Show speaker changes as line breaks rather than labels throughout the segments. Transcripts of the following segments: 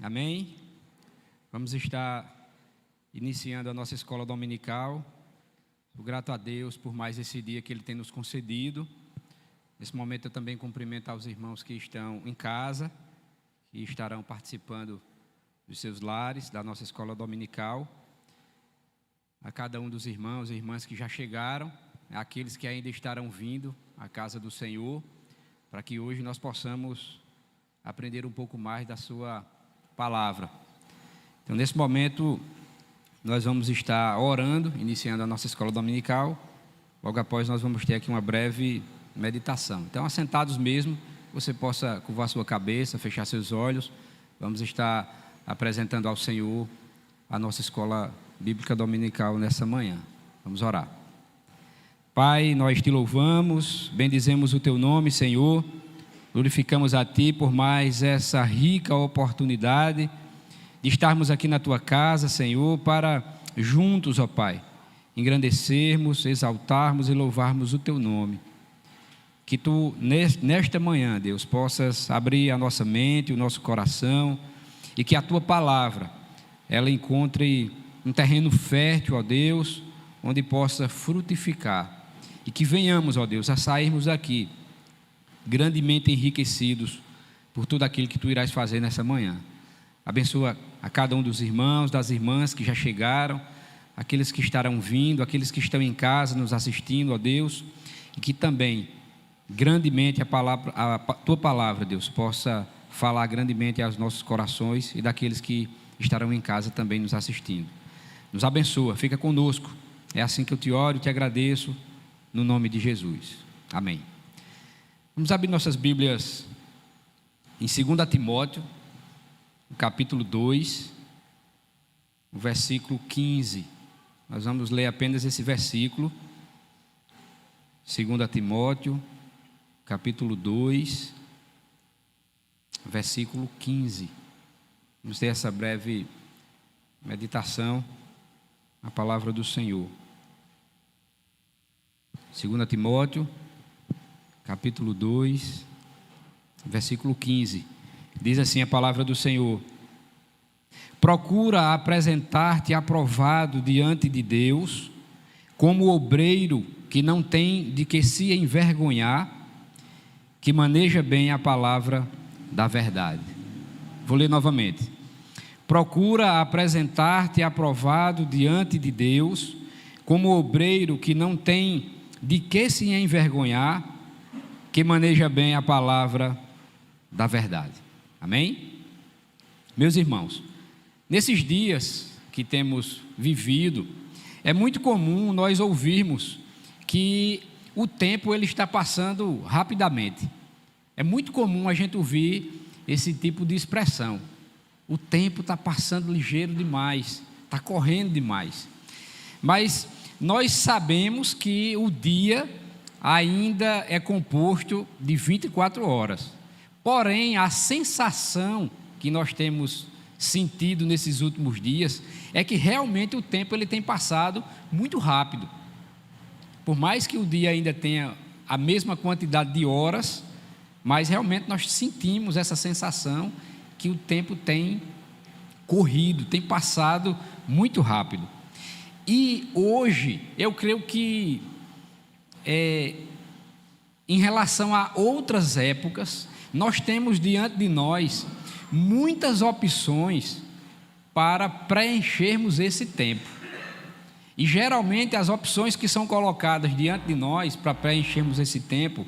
Amém? Vamos estar iniciando a nossa escola dominical. Sou grato a Deus por mais esse dia que Ele tem nos concedido. Nesse momento eu também cumprimento aos irmãos que estão em casa, que estarão participando dos seus lares, da nossa escola dominical. A cada um dos irmãos e irmãs que já chegaram, aqueles que ainda estarão vindo à casa do Senhor, para que hoje nós possamos aprender um pouco mais da sua palavra. Então, nesse momento, nós vamos estar orando, iniciando a nossa escola dominical. Logo após, nós vamos ter aqui uma breve meditação. Então, assentados mesmo, você possa curvar sua cabeça, fechar seus olhos. Vamos estar apresentando ao Senhor a nossa escola bíblica dominical nessa manhã. Vamos orar. Pai, nós te louvamos, bendizemos o teu nome, Senhor. Glorificamos a Ti por mais essa rica oportunidade de estarmos aqui na Tua casa, Senhor, para juntos, ó Pai, engrandecermos, exaltarmos e louvarmos o Teu nome. Que Tu, nesta manhã, Deus, possas abrir a nossa mente, o nosso coração, e que a Tua palavra, ela encontre um terreno fértil, ó Deus, onde possa frutificar, e que venhamos, ó Deus, a sairmos daqui grandemente enriquecidos por tudo aquilo que Tu irás fazer nessa manhã. Abençoa a cada um dos irmãos, das irmãs que já chegaram, aqueles que estarão vindo, aqueles que estão em casa nos assistindo, ó Deus, e que também grandemente a Tua palavra, Deus, possa falar grandemente aos nossos corações e daqueles que estarão em casa também nos assistindo. Nos abençoa, fica conosco. É assim que eu te oro e te agradeço, no nome de Jesus. Amém. Vamos abrir nossas Bíblias em 2 Timóteo, no capítulo 2, o versículo 15. Nós vamos ler apenas esse versículo. 2 Timóteo, capítulo 2, versículo 15. Vamos ter essa breve meditação, a palavra do Senhor. 2 Timóteo, capítulo 2, versículo 15, diz assim a palavra do Senhor: procura apresentar-te aprovado diante de Deus, como obreiro que não tem de que se envergonhar, que maneja bem a palavra da verdade. Vou ler novamente. Procura apresentar-te aprovado diante de Deus, como obreiro que não tem de que se envergonhar, que maneja bem a palavra da verdade. Amém? Meus irmãos, nesses dias que temos vivido, é muito comum nós ouvirmos que o tempo ele está passando rapidamente. É muito comum a gente ouvir esse tipo de expressão. O tempo está passando ligeiro demais, está correndo demais. Mas nós sabemos que o dia ainda é composto de 24 horas. Porém, a sensação que nós temos sentido nesses últimos dias é que realmente o tempo ele tem passado muito rápido. Por mais que o dia ainda tenha a mesma quantidade de horas, mas realmente nós sentimos essa sensação que o tempo tem corrido, tem passado muito rápido. E hoje, eu creio que em relação a outras épocas, nós temos diante de nós muitas opções para preenchermos esse tempo. E geralmente as opções que são colocadas diante de nós para preenchermos esse tempo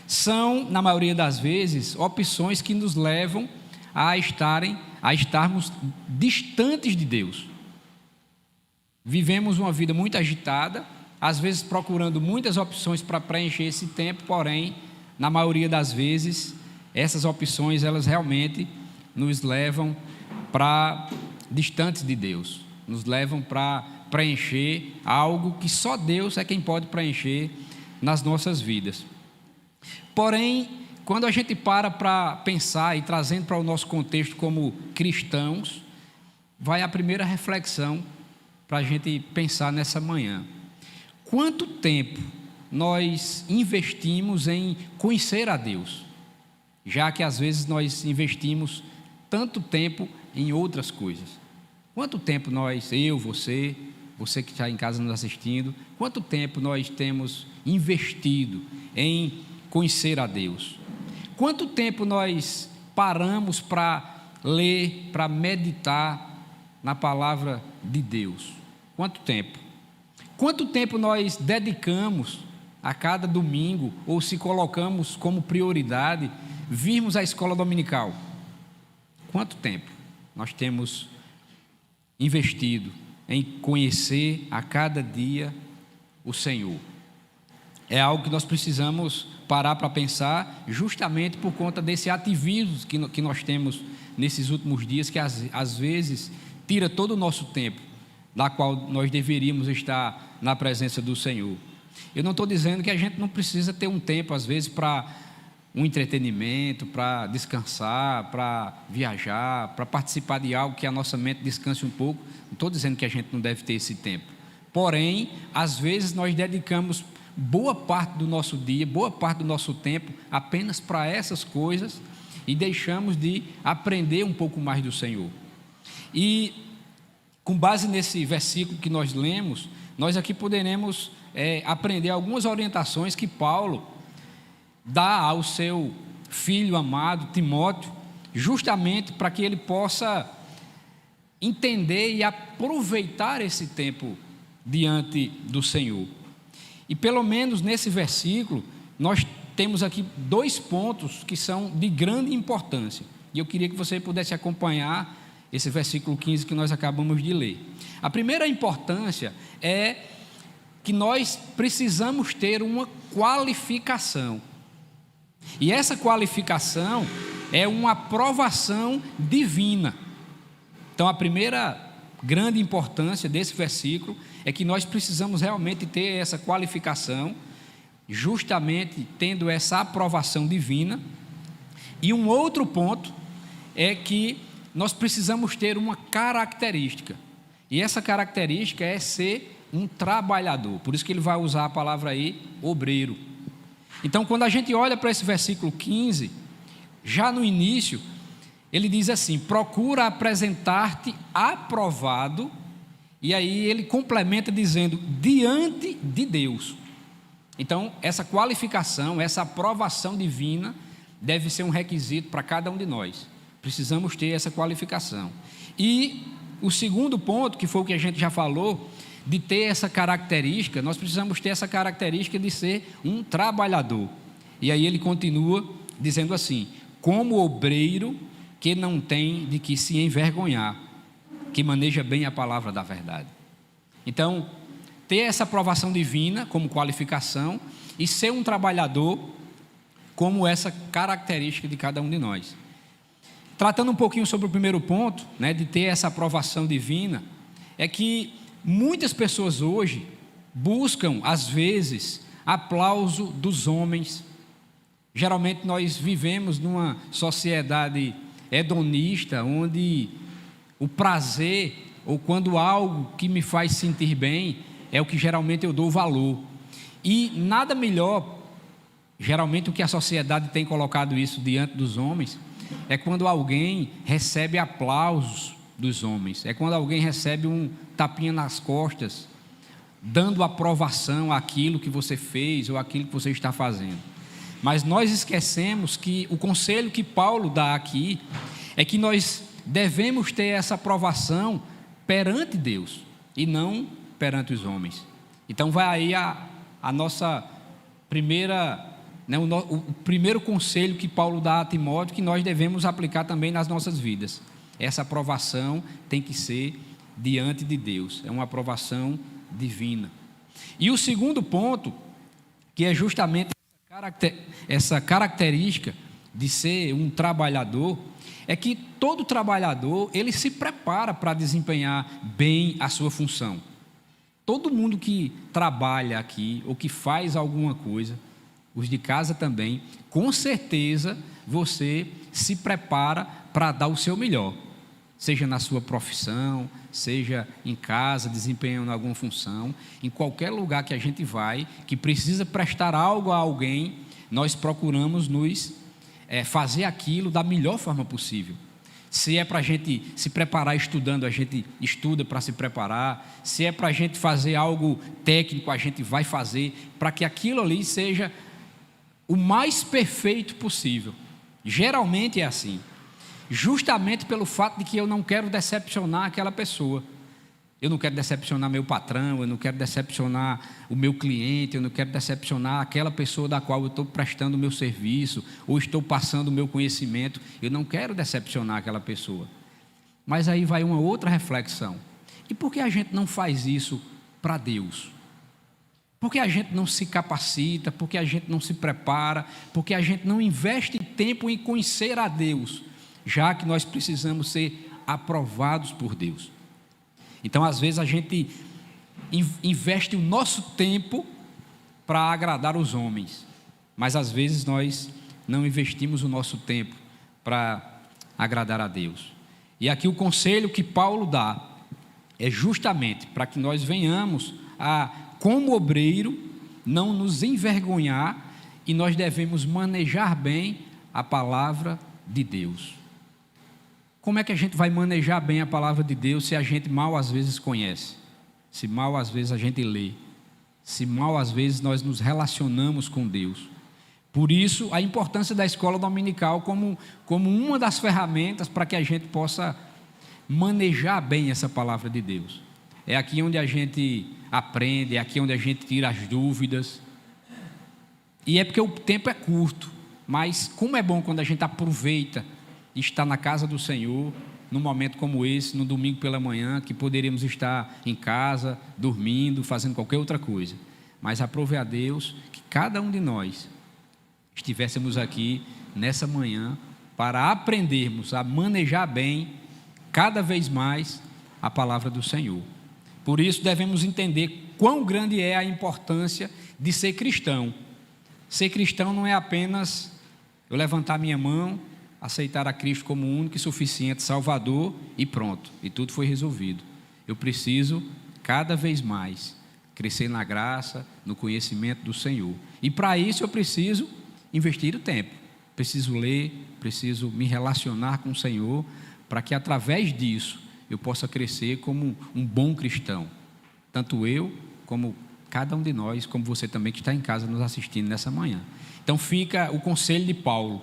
são, na maioria das vezes, opções que nos levam a estarmos distantes de Deus. Vivemos uma vida muito agitada, às vezes procurando muitas opções para preencher esse tempo, porém, na maioria das vezes, essas opções, elas realmente nos levam para distantes de Deus, nos levam para preencher algo que só Deus é quem pode preencher nas nossas vidas. Porém, quando a gente para pensar e trazendo para o nosso contexto como cristãos, vai a primeira reflexão para a gente pensar nessa manhã. Quanto tempo nós investimos em conhecer a Deus? Já que às vezes nós investimos tanto tempo em outras coisas? Quanto tempo nós, eu, você que está em casa nos assistindo, quanto tempo nós temos investido em conhecer a Deus? Quanto tempo nós paramos para ler, para meditar na palavra de Deus? Quanto tempo? Quanto tempo nós dedicamos a cada domingo, ou se colocamos como prioridade, virmos à escola dominical? Quanto tempo nós temos investido em conhecer a cada dia o Senhor? É algo que nós precisamos parar para pensar, justamente por conta desse ativismo que nós temos nesses últimos dias, que às vezes tira todo o nosso tempo, da qual nós deveríamos estar na presença do Senhor. Eu não estou dizendo que a gente não precisa ter um tempo, às vezes, para um entretenimento, para descansar, para viajar, para participar de algo que a nossa mente descanse um pouco. Não estou dizendo que a gente não deve ter esse tempo. Porém, às vezes nós dedicamos boa parte do nosso dia, boa parte do nosso tempo apenas para essas coisas e deixamos de aprender um pouco mais do Senhor. E com base nesse versículo que nós lemos, nós aqui poderemos aprender algumas orientações que Paulo dá ao seu filho amado Timóteo, justamente para que ele possa entender e aproveitar esse tempo diante do Senhor. E pelo menos nesse versículo, nós temos aqui 2 pontos que são de grande importância. E eu queria que você pudesse acompanhar esse versículo 15 que nós acabamos de ler. A primeira importância é que nós precisamos ter uma qualificação. E essa qualificação é uma aprovação divina. Então, a primeira grande importância desse versículo é que nós precisamos realmente ter essa qualificação, justamente tendo essa aprovação divina. E um outro ponto é que nós precisamos ter uma característica, e essa característica é ser um trabalhador. Por isso que ele vai usar a palavra aí, obreiro. Então, quando a gente olha para esse versículo 15, já no início, ele diz assim: procura apresentar-te aprovado, e aí ele complementa dizendo, diante de Deus. Então, essa qualificação, essa aprovação divina deve ser um requisito para cada um de nós. Precisamos ter essa qualificação. E o segundo ponto, que foi o que a gente já falou, de ter essa característica, nós precisamos ter essa característica de ser um trabalhador. E aí ele continua dizendo assim: como obreiro que não tem de que se envergonhar, que maneja bem a palavra da verdade. Então, ter essa aprovação divina como qualificação e ser um trabalhador como essa característica de cada um de nós. Tratando um pouquinho sobre o primeiro ponto, de ter essa aprovação divina, é que muitas pessoas hoje buscam, às vezes, aplauso dos homens. Geralmente nós vivemos numa sociedade hedonista, onde o prazer, ou quando algo que me faz sentir bem, é o que geralmente eu dou valor. E nada melhor, geralmente o que a sociedade tem colocado isso diante dos homens, é quando alguém recebe aplausos dos homens, é quando alguém recebe um tapinha nas costas, dando aprovação àquilo que você fez ou àquilo que você está fazendo. Mas nós esquecemos que o conselho que Paulo dá aqui é que nós devemos ter essa aprovação perante Deus e não perante os homens. Então vai aí a nossa primeira, o primeiro conselho que Paulo dá a Timóteo, que nós devemos aplicar também nas nossas vidas. Essa aprovação tem que ser diante de Deus, é uma aprovação divina. E o segundo ponto, que é justamente essa característica de ser um trabalhador, é que todo trabalhador, ele se prepara para desempenhar bem a sua função. Todo mundo que trabalha aqui, ou que faz alguma coisa, os de casa também, com certeza você se prepara para dar o seu melhor, seja na sua profissão, seja em casa, desempenhando alguma função, em qualquer lugar que a gente vai, que precisa prestar algo a alguém, nós procuramos nos fazer aquilo da melhor forma possível. Se é para a gente se preparar estudando, a gente estuda para se preparar. Se é para a gente fazer algo técnico, a gente vai fazer, para que aquilo ali seja o mais perfeito possível. Geralmente é assim, justamente pelo fato de que eu não quero decepcionar aquela pessoa. Eu não quero decepcionar meu patrão, eu não quero decepcionar o meu cliente, eu não quero decepcionar aquela pessoa da qual eu estou prestando o meu serviço, ou estou passando o meu conhecimento. Eu não quero decepcionar aquela pessoa. Mas aí vai uma outra reflexão. E por que a gente não faz isso para Deus? Por que a gente não se capacita? Por que a gente não se prepara? Por que a gente não investe tempo em conhecer a Deus, já que nós precisamos ser aprovados por Deus? Então, às vezes, a gente investe o nosso tempo para agradar os homens, mas às vezes nós não investimos o nosso tempo para agradar a Deus. E aqui o conselho que Paulo dá é justamente para que nós venhamos a, como obreiro, não nos envergonhar, e nós devemos manejar bem a palavra de Deus. Como é que a gente vai manejar bem a palavra de Deus se a gente mal às vezes conhece, se mal às vezes a gente lê, se mal às vezes nós nos relacionamos com Deus? Por isso, a importância da escola dominical como uma das ferramentas para que a gente possa manejar bem essa palavra de Deus. É aqui onde a gente aprende, é aqui onde a gente tira as dúvidas. E é porque o tempo é curto, mas como é bom quando a gente aproveita estar na casa do Senhor, num momento como esse, no domingo pela manhã, que poderíamos estar em casa, dormindo, fazendo qualquer outra coisa. Mas aprove a Deus que cada um de nós estivéssemos aqui nessa manhã para aprendermos a manejar bem, cada vez mais, a palavra do Senhor. Por isso devemos entender quão grande é a importância de ser cristão. Ser cristão não é apenas eu levantar minha mão, aceitar a Cristo como único e suficiente Salvador e pronto, e tudo foi resolvido. Eu preciso cada vez mais crescer na graça, no conhecimento do Senhor, e para isso eu preciso investir o tempo, preciso ler, preciso me relacionar com o Senhor, para que através disso eu possa crescer como um bom cristão, tanto eu como cada um de nós, como você também que está em casa nos assistindo nessa manhã. Então fica o conselho de Paulo: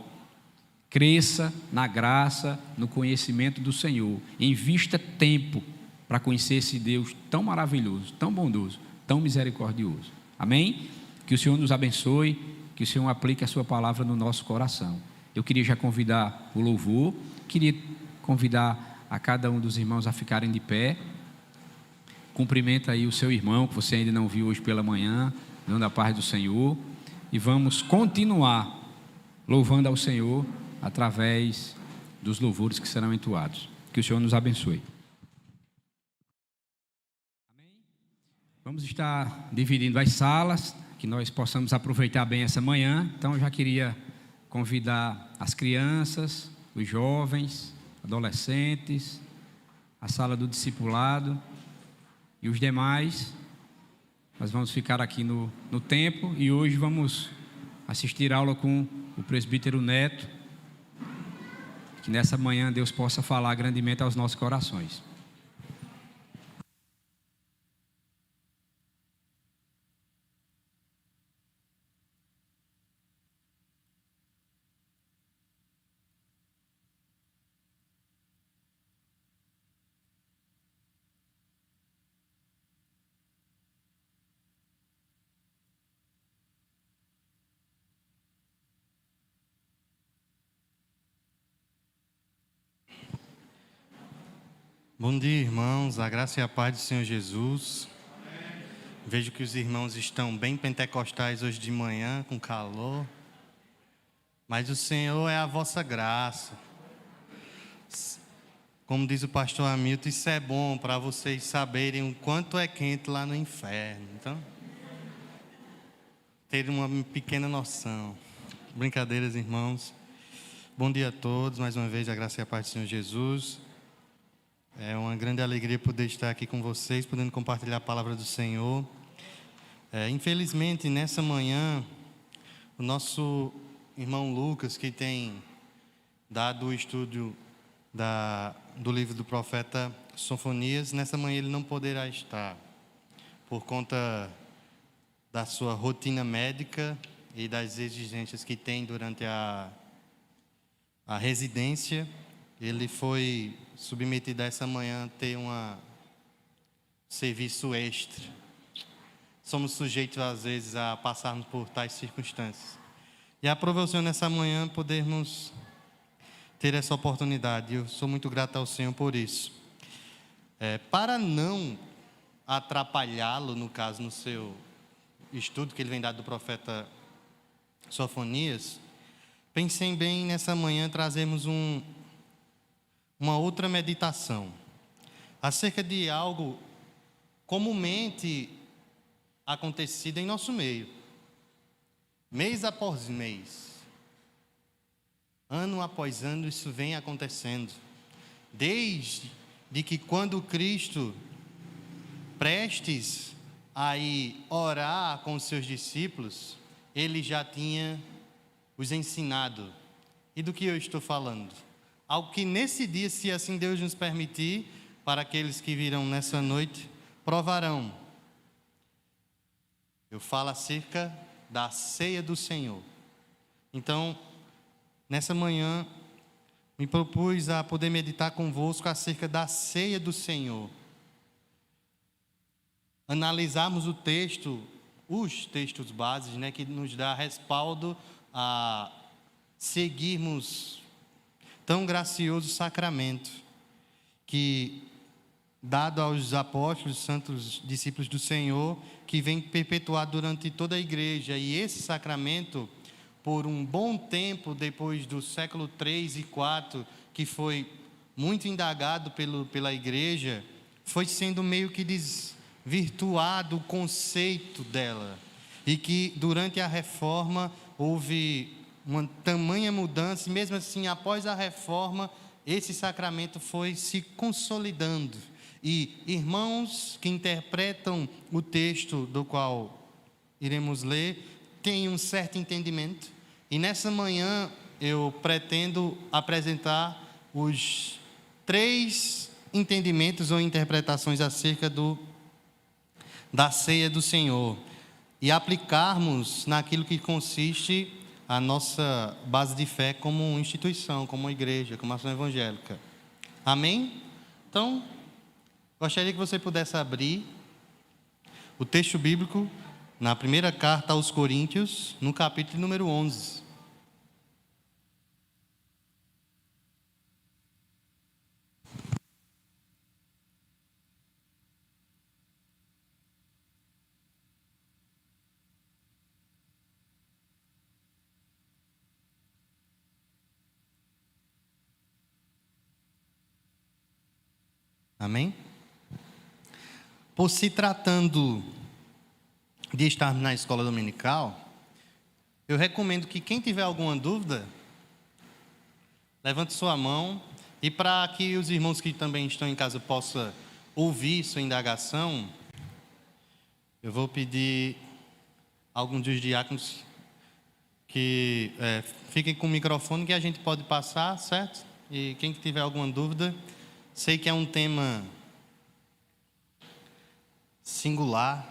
cresça na graça, no conhecimento do Senhor, invista tempo para conhecer esse Deus tão maravilhoso, tão bondoso, tão misericordioso. Amém? Que o Senhor nos abençoe, que o Senhor aplique a sua palavra no nosso coração. Eu queria já convidar o louvor, queria convidar a cada um dos irmãos a ficarem de pé. Cumprimenta aí o seu irmão, que você ainda não viu hoje pela manhã, dando a paz do Senhor, e vamos continuar louvando ao Senhor através dos louvores que serão entoados. Que o Senhor nos abençoe. Amém? Vamos estar dividindo as salas, que nós possamos aproveitar bem essa manhã. Então eu já queria convidar as crianças, os jovens, adolescentes, a sala do discipulado e os demais. Nós vamos ficar aqui no templo e hoje vamos assistir a aula com o presbítero Neto. Que nessa manhã Deus possa falar grandemente aos nossos corações.
Bom dia, irmãos, a graça e a paz do Senhor Jesus. Amém. Vejo que os irmãos estão bem pentecostais hoje de manhã, com calor. Mas o Senhor é a vossa graça. Como diz o pastor Hamilton, isso é bom para vocês saberem o quanto é quente lá no inferno. Então, ter uma pequena noção. Brincadeiras, irmãos. Bom dia a todos, mais uma vez a graça e a paz do Senhor Jesus. É uma grande alegria poder estar aqui com vocês, podendo compartilhar a palavra do Senhor. Infelizmente, nessa manhã, o nosso irmão Lucas, que tem dado o estudo do livro do profeta Sofonias. Nessa manhã ele não poderá estar por conta da sua rotina médica e das exigências que tem durante a residência. Ele foi submetido a essa manhã a ter um serviço extra. Somos sujeitos às vezes a passarmos por tais circunstâncias. E aprove ao Senhor nessa manhã podermos ter essa oportunidade. Eu sou muito grato ao Senhor por isso. Para não atrapalhá-lo, no caso, no seu estudo que ele vem dado do profeta Sofonias, pensem bem nessa manhã trazemos uma outra meditação acerca de algo comumente acontecido em nosso meio, mês após mês, ano após ano, isso vem acontecendo, desde que quando Cristo, prestes a ir orar com os seus discípulos, ele já tinha os ensinado. E do que eu estou falando? Algo que nesse dia, se assim Deus nos permitir, para aqueles que virão nessa noite, provarão. Eu falo acerca da ceia do Senhor. Então, nessa manhã, me propus a poder meditar convosco acerca da ceia do Senhor. Analisarmos os textos bases, que nos dá respaldo a seguirmos tão gracioso sacramento que, dado aos apóstolos, santos discípulos do Senhor, que vem perpetuado durante toda a igreja. E esse sacramento, por um bom tempo, depois do século 3 e 4, que foi muito indagado pela igreja, foi sendo meio que desvirtuado o conceito dela. E que durante a reforma houve uma tamanha mudança, e mesmo assim, após a reforma, esse sacramento foi se consolidando. E irmãos que interpretam o texto do qual iremos ler, têm um certo entendimento. E nessa manhã eu pretendo apresentar os 3 entendimentos ou interpretações acerca da ceia do Senhor. E aplicarmos naquilo que consiste a nossa base de fé como instituição, como igreja, como ação evangélica. Amém? Então, gostaria que você pudesse abrir o texto bíblico na primeira carta aos Coríntios, no capítulo número 11. Amém? Por se tratando de estarmos na escola dominical, eu recomendo que quem tiver alguma dúvida, levante sua mão, e para que os irmãos que também estão em casa possam ouvir sua indagação, eu vou pedir a alguns dos diáconos que fiquem com o microfone, que a gente pode passar, certo? E quem tiver alguma dúvida, sei que é um tema singular,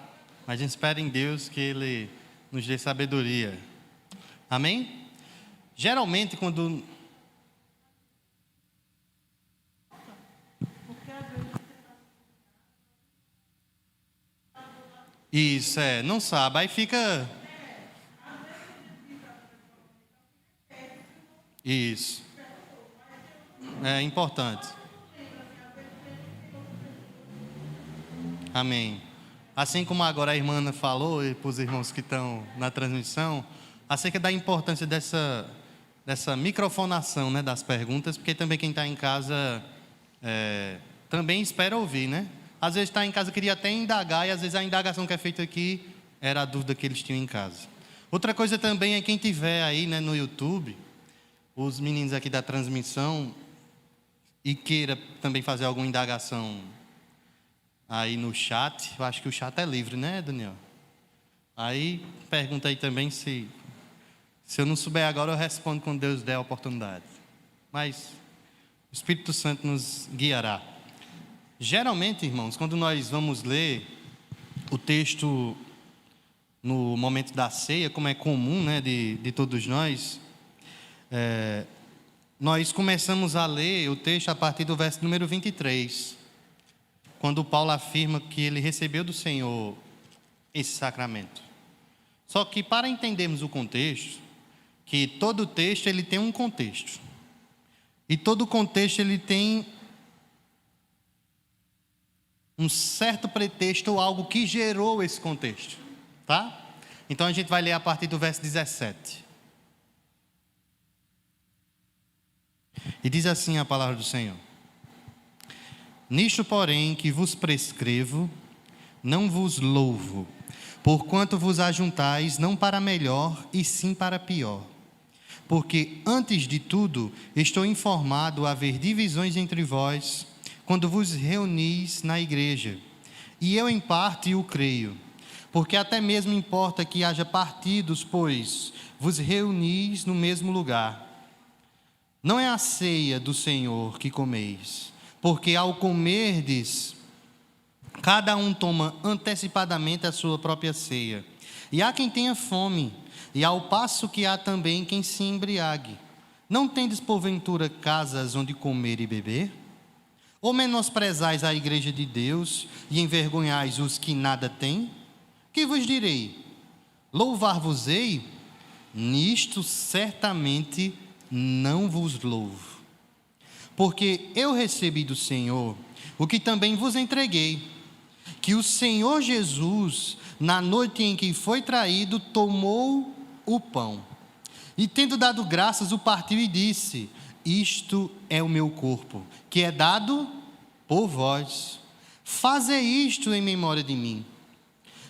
mas a gente espera em Deus que Ele nos dê sabedoria. Amém? Geralmente, quando... Isso, não sabe, aí fica... Isso. É importante. Amém. Assim como agora a irmã Ana falou, e para os irmãos que estão na transmissão, acerca da importância dessa microfonação, das perguntas, porque também quem está em casa também espera ouvir, Às vezes está em casa, queria até indagar, e às vezes a indagação que é feita aqui era a dúvida que eles tinham em casa. Outra coisa também é quem tiver aí, no YouTube, os meninos aqui da transmissão, e queira também fazer alguma indagação aí no chat. Eu acho que o chat é livre, Daniel? Aí pergunta aí também, se eu não souber agora, eu respondo quando Deus der a oportunidade. Mas O Espírito Santo nos guiará. Geralmente, irmãos, quando nós vamos ler o texto no momento da ceia, como é comum, né, de todos nós, nós começamos a ler o texto a partir do verso número 23, quando Paulo afirma que ele recebeu do Senhor esse sacramento. Só que para entendermos o contexto, que todo texto ele tem um contexto, e todo contexto ele tem um certo pretexto ou algo que gerou esse contexto, tá? Então a gente vai ler a partir do verso 17. E diz assim a palavra do Senhor: Nisto, porém, que vos prescrevo, não vos louvo, porquanto vos ajuntais não para melhor, e sim para pior. Porque, antes de tudo, estou informado haver divisões entre vós, quando vos reunis na igreja. E eu, em parte, o creio. Porque até mesmo importa que haja partidos, pois vos reunis no mesmo lugar. Não é a ceia do Senhor que comeis, porque ao comerdes, cada um toma antecipadamente a sua própria ceia. E há quem tenha fome, e ao passo que há também quem se embriague. Não tendes porventura casas onde comer e beber? Ou menosprezais a igreja de Deus e envergonhais os que nada têm? Que vos direi? Louvar-vos-ei? Nisto certamente não vos louvo. Porque eu recebi do Senhor o que também vos entreguei, que o Senhor Jesus, na noite em que foi traído, tomou o pão, e tendo dado graças, o partiu e disse: Isto é o meu corpo, que é dado por vós. Fazei isto em memória de mim.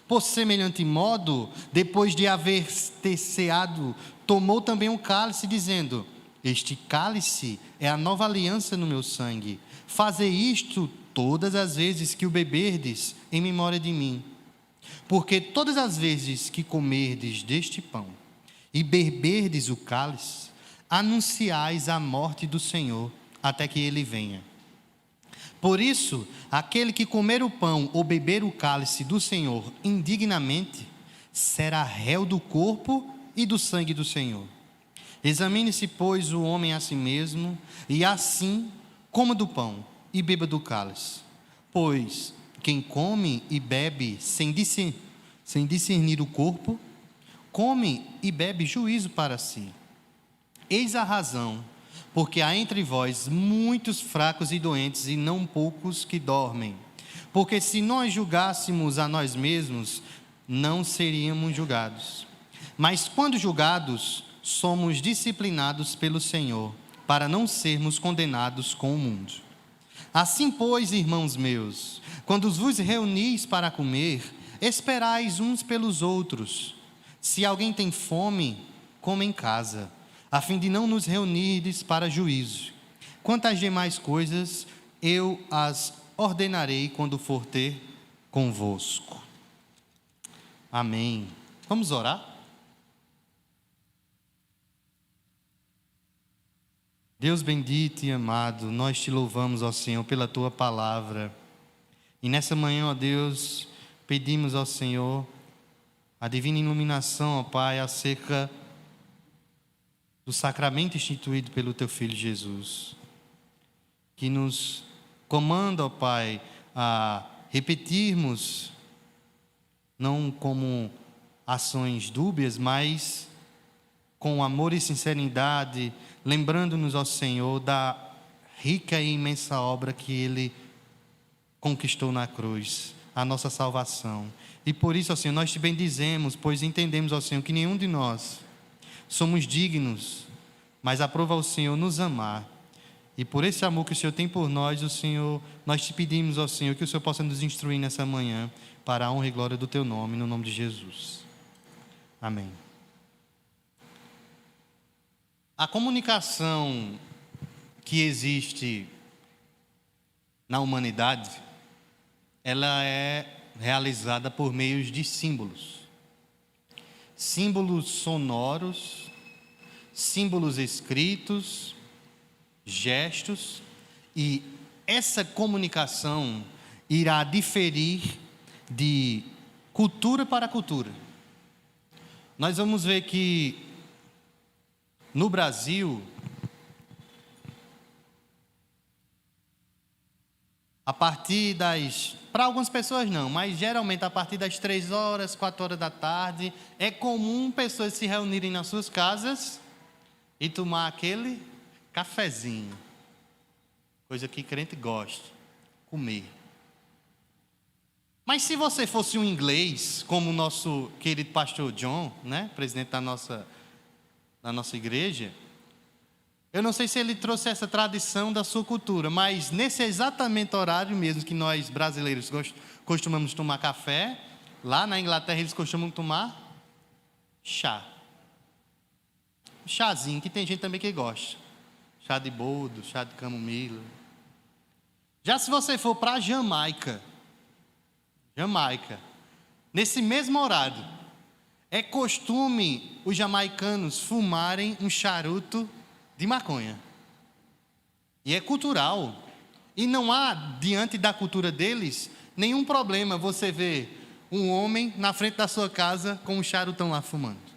Por semelhante modo, depois de haver ceado, tomou também um cálice, dizendo: Este cálice é a nova aliança no meu sangue. Fazei isto todas as vezes que o beberdes, em memória de mim. Porque todas as vezes que comerdes deste pão e beberdes o cálice, anunciais a morte do Senhor, até que ele venha. Por isso, aquele que comer o pão ou beber o cálice do Senhor indignamente, será réu do corpo e do sangue do Senhor. Examine-se, pois, o homem a si mesmo, e assim coma do pão e beba do cálice. Pois quem come e bebe sem discernir o corpo, come e bebe juízo para si. Eis a razão, porque há entre vós muitos fracos e doentes, e não poucos que dormem. Porque se nós julgássemos a nós mesmos, não seríamos julgados. Mas quando julgados, somos disciplinados pelo Senhor, para não sermos condenados com o mundo. Assim, pois, irmãos meus, quando vos reunis para comer, esperais uns pelos outros. Se alguém tem fome, coma em casa, a fim de não nos reunirdes para juízo. Quanto às demais coisas, eu as ordenarei quando for ter convosco. Amém. Vamos orar? Deus bendito e amado, nós te louvamos, ó Senhor, pela tua palavra. E nessa manhã, ó Deus, pedimos ao Senhor a divina iluminação, ó Pai, acerca do sacramento instituído pelo teu Filho Jesus, que nos comanda, ó Pai, a repetirmos, não como ações dúbias, mas com amor e sinceridade, lembrando-nos, ó Senhor, da rica e imensa obra que Ele conquistou na cruz, a nossa salvação. E por isso, ó Senhor, nós te bendizemos, pois entendemos, ó Senhor, que nenhum de nós somos dignos, mas aprova o Senhor nos amar. E por esse amor que o Senhor tem por nós, o Senhor, nós te pedimos, ó Senhor, que o Senhor possa nos instruir nessa manhã, para a honra e glória do teu nome, no nome de Jesus. Amém. A comunicação que existe na humanidade, ela é realizada por meios de símbolos. Símbolos sonoros, símbolos escritos, gestos E essa comunicação irá diferir de cultura para cultura. Nós vamos ver que no Brasil, a partir para algumas pessoas não, mas geralmente a partir das 3 horas, 4 horas da tarde, é comum pessoas se reunirem nas suas casas e tomar aquele cafezinho. Coisa que crente gosta, comer. Mas se você fosse um inglês, como o nosso querido pastor John, né, presidente da nossa igreja, eu não sei se ele trouxe essa tradição da sua cultura, mas nesse exatamente horário mesmo que nós brasileiros costumamos tomar café, lá na Inglaterra eles costumam tomar chá. Chazinho, que tem gente também que gosta. Chá de boldo, chá de camomila. Já se você for para Jamaica, nesse mesmo horário, é costume os jamaicanos fumarem um charuto de maconha. E é cultural. E não há, diante da cultura deles, nenhum problema você ver um homem na frente da sua casa com um charutão lá fumando.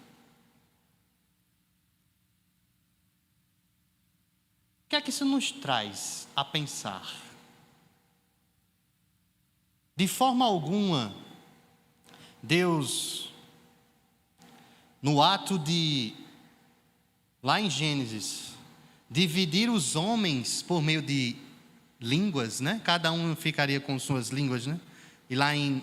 O que é que isso nos traz a pensar? De forma alguma, Deus, no ato de, lá em Gênesis, dividir os homens por meio de línguas, né? Cada um ficaria com suas línguas, né? E lá em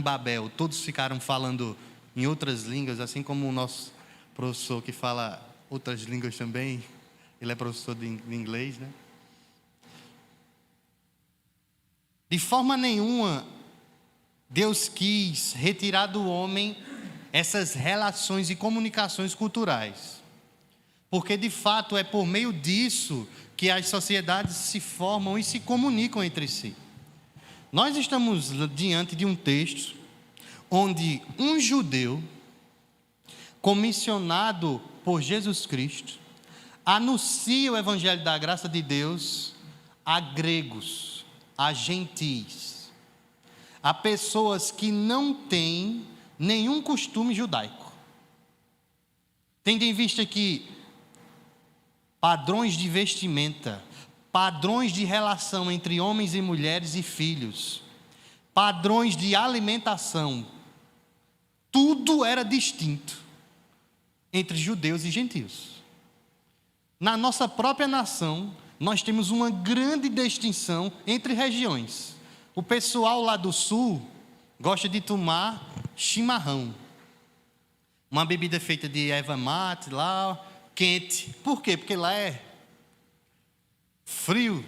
Babel, todos ficaram falando em outras línguas, assim como o nosso professor que fala outras línguas também, ele é professor de inglês, né? De forma nenhuma, Deus quis retirar do homem essas relações e comunicações culturais. Porque, de fato, é por meio disso que as sociedades se formam e se comunicam entre si. Nós estamos diante de um texto onde um judeu, comissionado por Jesus Cristo, anuncia o evangelho da graça de Deus a gregos, a gentis, a pessoas que não têm nenhum costume judaico. Tendo em vista que padrões de vestimenta, padrões de relação entre homens e mulheres e filhos, padrões de alimentação, tudo era distinto entre judeus e gentios. Na nossa própria nação, nós temos uma grande distinção entre regiões. O pessoal lá do sul gosta de tomar chimarrão, uma bebida feita de erva mate lá, quente. Por quê? Porque lá é frio.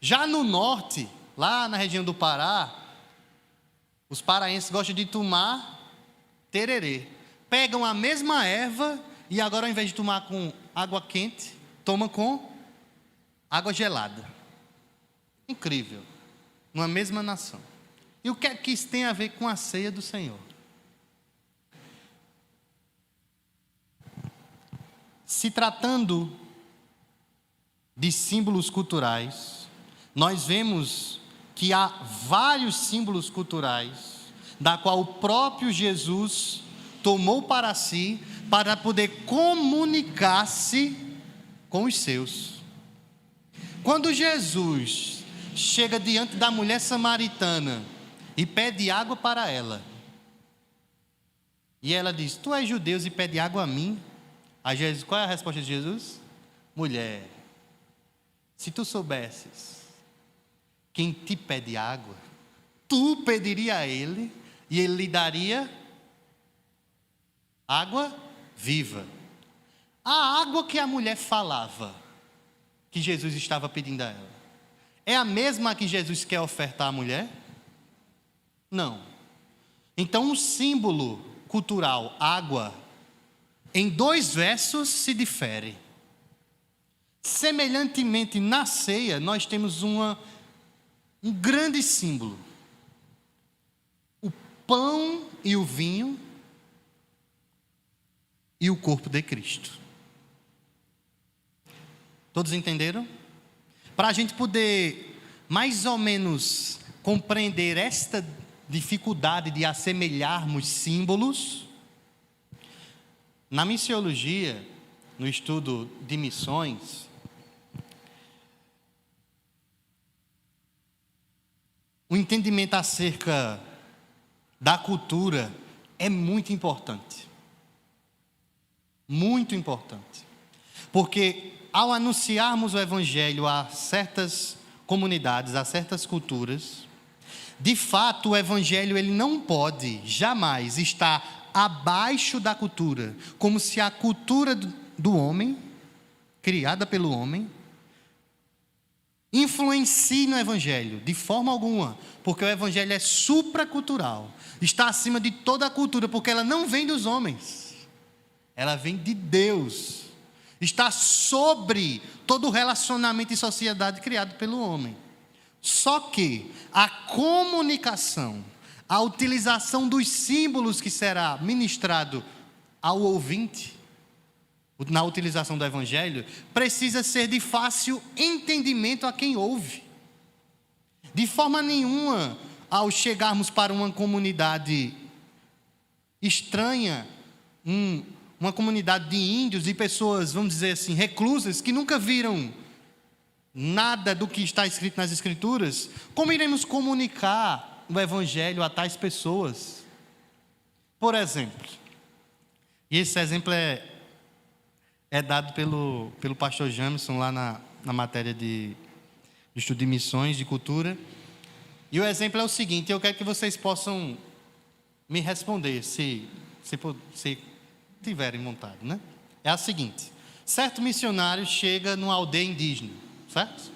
Já no norte, lá na região do Pará, os paraenses gostam de tomar tererê. Pegam a mesma erva e agora, ao invés de tomar com água quente, tomam com água gelada. Incrível. Numa mesma nação. E o que é que isso tem a ver com a ceia do Senhor? Se tratando de símbolos culturais, nós vemos que há vários símbolos culturais, da qual o próprio Jesus tomou para si, para poder comunicar-se com os seus. Quando Jesus chega diante da mulher samaritana e pede água para ela, e ela diz: tu és judeu e pede água a mim? Aí Jesus, qual é a resposta de Jesus? Mulher, se tu soubesses quem te pede água, tu pediria a ele e ele lhe daria água viva. A água que a mulher falava, que Jesus estava pedindo a ela, é a mesma que Jesus quer ofertar à mulher? Não. Então, o símbolo cultural, água, em 2 versos se difere. Semelhantemente, na ceia, nós temos um grande símbolo. O pão e o vinho e o corpo de Cristo. Todos entenderam? para a gente poder mais ou menos compreender esta dificuldade de assemelharmos símbolos, na missiologia, no estudo de missões, o entendimento acerca da cultura é muito importante. Muito importante. Porque ao anunciarmos o Evangelho a certas comunidades, a certas culturas, de fato o Evangelho ele não pode jamais estar abaixo da cultura, como se a cultura do homem, criada pelo homem, influencie no Evangelho, de forma alguma, porque o Evangelho é supracultural, está acima de toda a cultura, porque ela não vem dos homens, ela vem de Deus, está sobre todo o relacionamento e sociedade criado pelo homem. Só que a comunicação, a utilização dos símbolos que será ministrado ao ouvinte, na utilização do Evangelho, precisa ser de fácil entendimento a quem ouve. De forma nenhuma, ao chegarmos para uma comunidade estranha, uma comunidade de índios e pessoas, vamos dizer assim, reclusas, que nunca viram nada do que está escrito nas Escrituras, como iremos comunicar o Evangelho a tais pessoas? Por exemplo, e esse exemplo é dado pelo pastor Jamison lá na matéria de estudo de missões, de cultura. E o exemplo é o seguinte, eu quero que vocês possam me responder, se tiverem vontade, né? É a seguinte: certo missionário chega numa aldeia indígena, certo?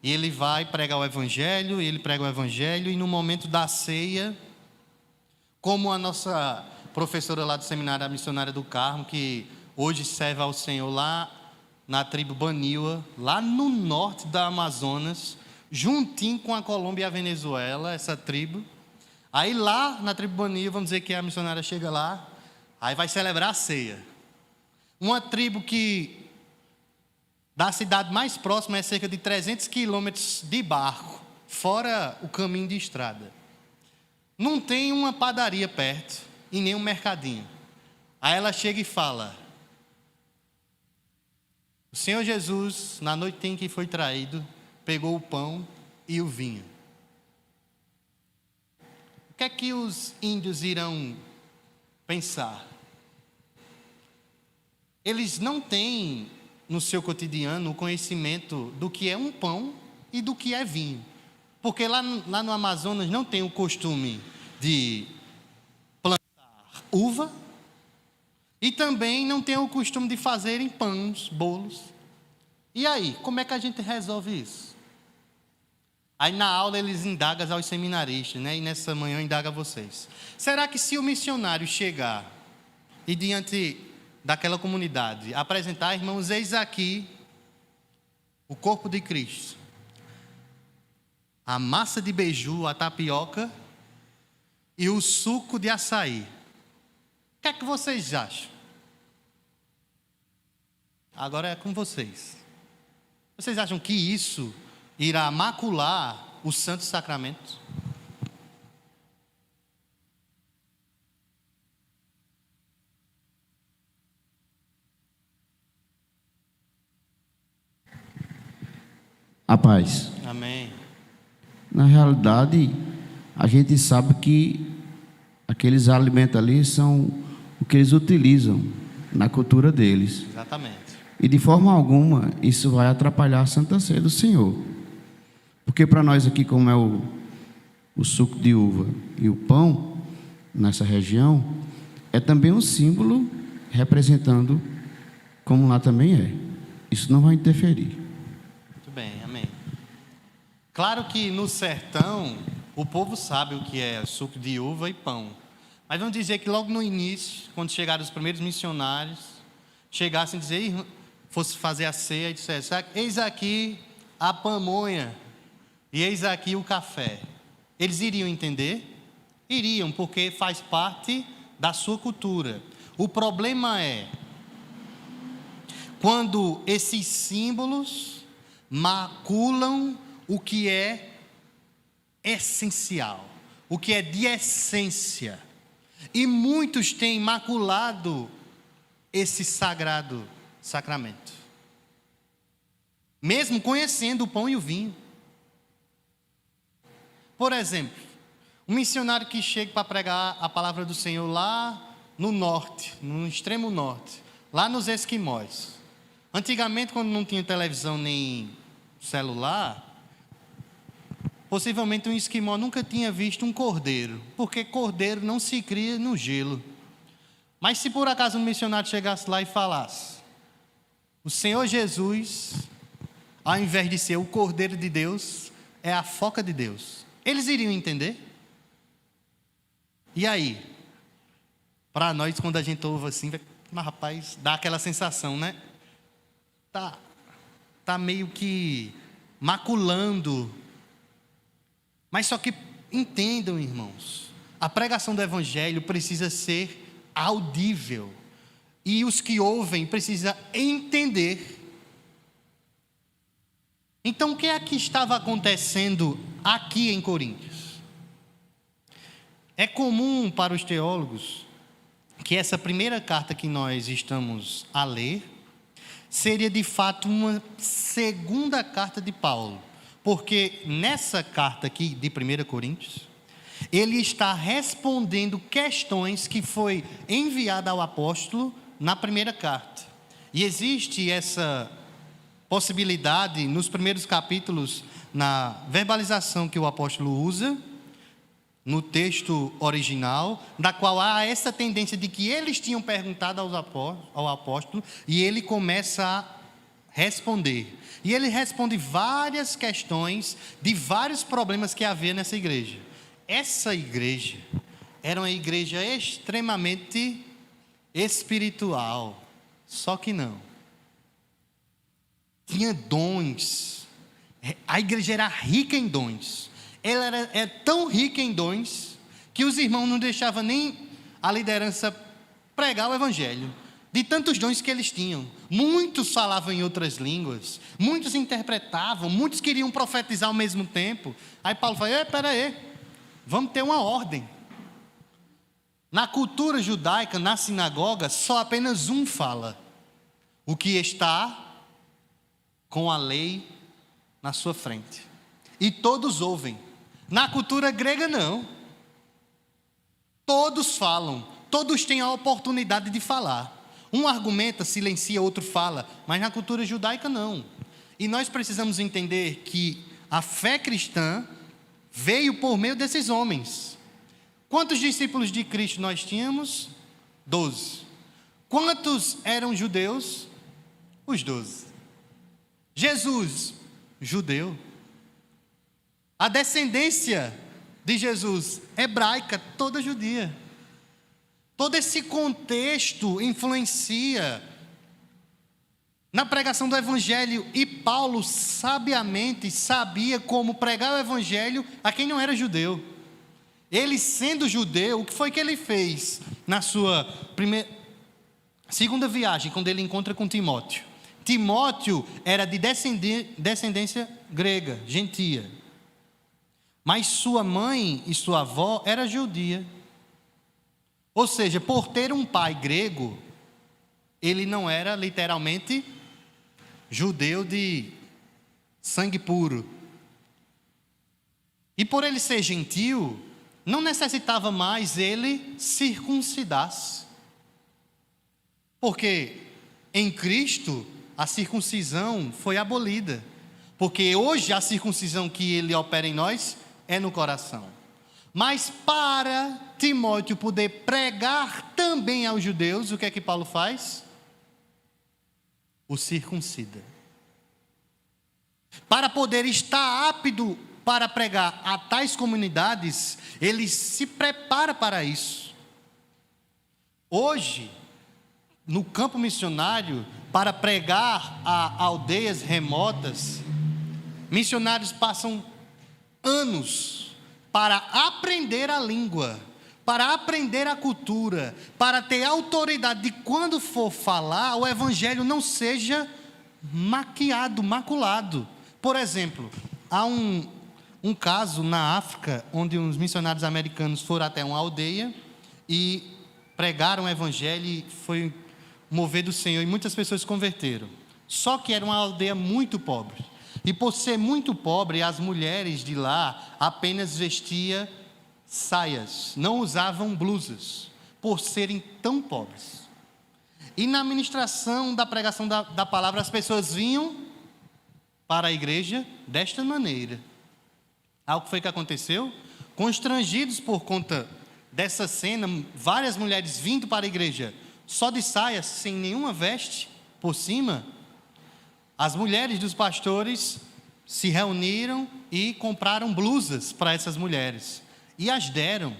E ele vai pregar o Evangelho, e no momento da ceia, como a nossa professora lá do seminário, a missionária do Carmo, que hoje serve ao Senhor lá na tribo Baniwa, lá no norte da Amazonas, juntinho com a Colômbia e a Venezuela, essa tribo. Aí lá na tribo Baniwa, vamos dizer que a missionária chega lá, aí vai celebrar a ceia. Uma tribo que da cidade mais próxima é cerca de 300 quilômetros de barco, fora o caminho de estrada. Não tem uma padaria perto e nem um mercadinho. Aí ela chega e fala: o Senhor Jesus, na noite em que foi traído, pegou o pão e o vinho. O que é que os índios irão pensar? Eles não têm no seu cotidiano o conhecimento do que é um pão e do que é vinho. Porque lá no Amazonas não tem o costume de plantar uva e também não tem o costume de fazerem pães, bolos. E aí, como é que a gente resolve isso? Aí na aula eles indagam aos seminaristas, né? E nessa manhã eu indago a vocês. Será que se o missionário chegar e diante daquela comunidade apresentar: irmãos, eis aqui o corpo de Cristo, a massa de beiju, a tapioca e o suco de açaí, o que é que vocês acham? Agora é com vocês. Vocês acham que isso irá macular os santos sacramentos?
A paz.
Amém.
Na realidade, a gente sabe que aqueles alimentos ali são o que eles utilizam na cultura deles.
Exatamente.
E de forma alguma isso vai atrapalhar a Santa Ceia do Senhor. Porque para nós aqui, como é o suco de uva e o pão, nessa região, é também um símbolo representando como lá também é. Isso não vai interferir.
Muito bem, amém. Claro que no sertão o povo sabe o que é suco de uva e pão. Mas vamos dizer que logo no início, quando chegaram os primeiros missionários, chegassem a dizer, fosse fazer a ceia e dissesse: eis aqui a pamonha e eis aqui o café. Eles iriam entender? Iriam, porque faz parte da sua cultura. O problema é quando esses símbolos maculam o que é essencial, o que é de essência. E muitos têm maculado esse sagrado sacramento, mesmo conhecendo o pão e o vinho. Por exemplo, um missionário que chega para pregar a palavra do Senhor lá no norte, no extremo norte, lá nos Esquimós. Antigamente, quando não tinha televisão nem celular, possivelmente um esquimó nunca tinha visto um cordeiro, porque cordeiro não se cria no gelo. Mas se por acaso um missionário chegasse lá e falasse: o Senhor Jesus, ao invés de ser o cordeiro de Deus, é a foca de Deus, eles iriam entender? E aí? Para nós, quando a gente ouve assim, mas rapaz, dá aquela sensação, né? Tá meio que maculando. Mas só que entendam, irmãos, a pregação do Evangelho precisa ser audível. E os que ouvem precisam entender. Então, o que é que estava acontecendo aqui em Coríntios? É comum para os teólogos que essa primeira carta que nós estamos a ler seria de fato uma segunda carta de Paulo, porque nessa carta aqui de 1 Coríntios, ele está respondendo questões que foi enviada ao apóstolo na primeira carta. E existe essa possibilidade nos primeiros capítulos, na verbalização que o apóstolo usa no texto original, da qual há essa tendência de que eles tinham perguntado ao apóstolo, e ele começa a responder. E ele responde várias questões de vários problemas que havia nessa igreja. Essa igreja era uma igreja extremamente espiritual, só que não. Tinha dons. A igreja era rica em dons. Ela é tão rica em dons que os irmãos não deixavam nem a liderança pregar o evangelho, de tantos dons que eles tinham. Muitos falavam em outras línguas, muitos interpretavam, muitos queriam profetizar ao mesmo tempo. Aí Paulo fala: espera aí, vamos ter uma ordem. Na cultura judaica, na sinagoga, só apenas um fala, o que está com a lei na sua frente, e todos ouvem. Na cultura grega, não. Todos falam, todos têm a oportunidade de falar. Um argumenta, silencia, outro fala, mas na cultura judaica, não. E nós precisamos entender que a fé cristã veio por meio desses homens. Quantos discípulos de Cristo nós tínhamos? 12. Quantos eram judeus? Os 12. Jesus, judeu. A descendência de Jesus, hebraica, toda judia. Todo esse contexto influencia na pregação do evangelho, e Paulo sabiamente sabia como pregar o evangelho a quem não era judeu. Ele, sendo judeu, o que foi que ele fez na sua segunda viagem, quando ele encontra com Timóteo? Timóteo era de descendência grega, gentia. Mas sua mãe e sua avó eram judia. Ou seja, por ter um pai grego, ele não era literalmente judeu de sangue puro. E por ele ser gentil, não necessitava mais ele circuncidar-se. Porque em Cristo a circuncisão foi abolida. Porque hoje a circuncisão que ele opera em nós é no coração. Mas para Timóteo poder pregar também aos judeus, o que é que Paulo faz? O circuncida. Para poder estar apto para pregar a tais comunidades, ele se prepara para isso. Hoje, no campo missionário, para pregar a aldeias remotas, missionários passam anos para aprender a língua, para aprender a cultura, para ter autoridade de quando for falar, o evangelho não seja maculado, Por exemplo, há um caso na África, onde uns missionários americanos foram até uma aldeia e pregaram o evangelho, e foi mover do Senhor, e muitas pessoas se converteram. Só que era uma aldeia muito pobre, e por ser muito pobre, as mulheres de lá apenas vestiam saias, não usavam blusas, por serem tão pobres. E na ministração da pregação da palavra, as pessoas vinham para a igreja desta maneira. Algo foi que aconteceu? Constrangidos por conta dessa cena, várias mulheres vindo para a igreja só de saias, sem nenhuma veste por cima, as mulheres dos pastores se reuniram e compraram blusas para essas mulheres e as deram.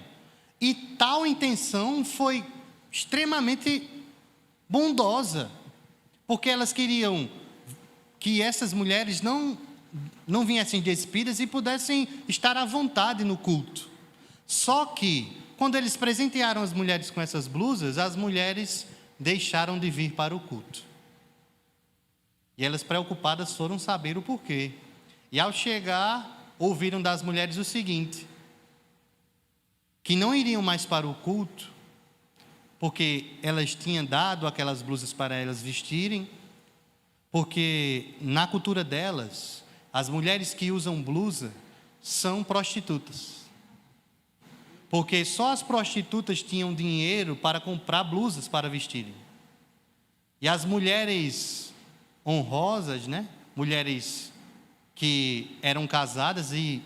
E tal intenção foi extremamente bondosa, porque elas queriam que essas mulheres não viessem despidas e pudessem estar à vontade no culto. Só que, quando eles presentearam as mulheres com essas blusas, as mulheres deixaram de vir para o culto. E elas, preocupadas, foram saber o porquê. E ao chegar, ouviram das mulheres o seguinte: que não iriam mais para o culto, porque elas tinham dado aquelas blusas para elas vestirem, porque na cultura delas, as mulheres que usam blusa são prostitutas. Porque só as prostitutas tinham dinheiro para comprar blusas para vestirem. E as mulheres honrosas, né? Mulheres que eram casadas e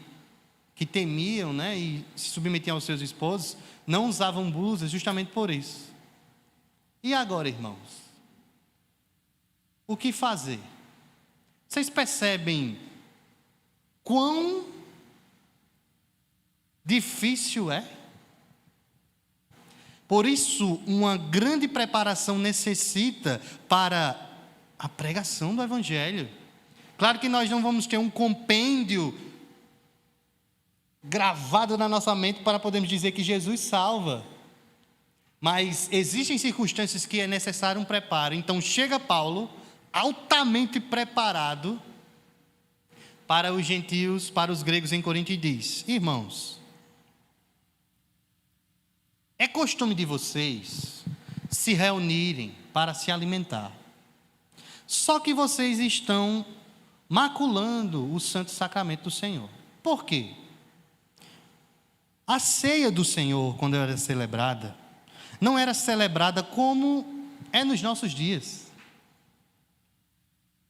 que temiam, né? E se submetiam aos seus esposos, não usavam blusas justamente por isso. E agora, irmãos? O que fazer? Vocês percebem quão difícil é? Por isso, uma grande preparação necessita para a pregação do Evangelho. Claro que nós não vamos ter um compêndio gravado na nossa mente para podermos dizer que Jesus salva. Mas existem circunstâncias que é necessário um preparo. Então chega Paulo, altamente preparado para os gentios, para os gregos em Corinto, e diz: irmãos, é costume de vocês se reunirem para se alimentar. Só que vocês estão maculando o santo sacramento do Senhor. Por quê? A ceia do Senhor, quando era celebrada, não era celebrada como é nos nossos dias.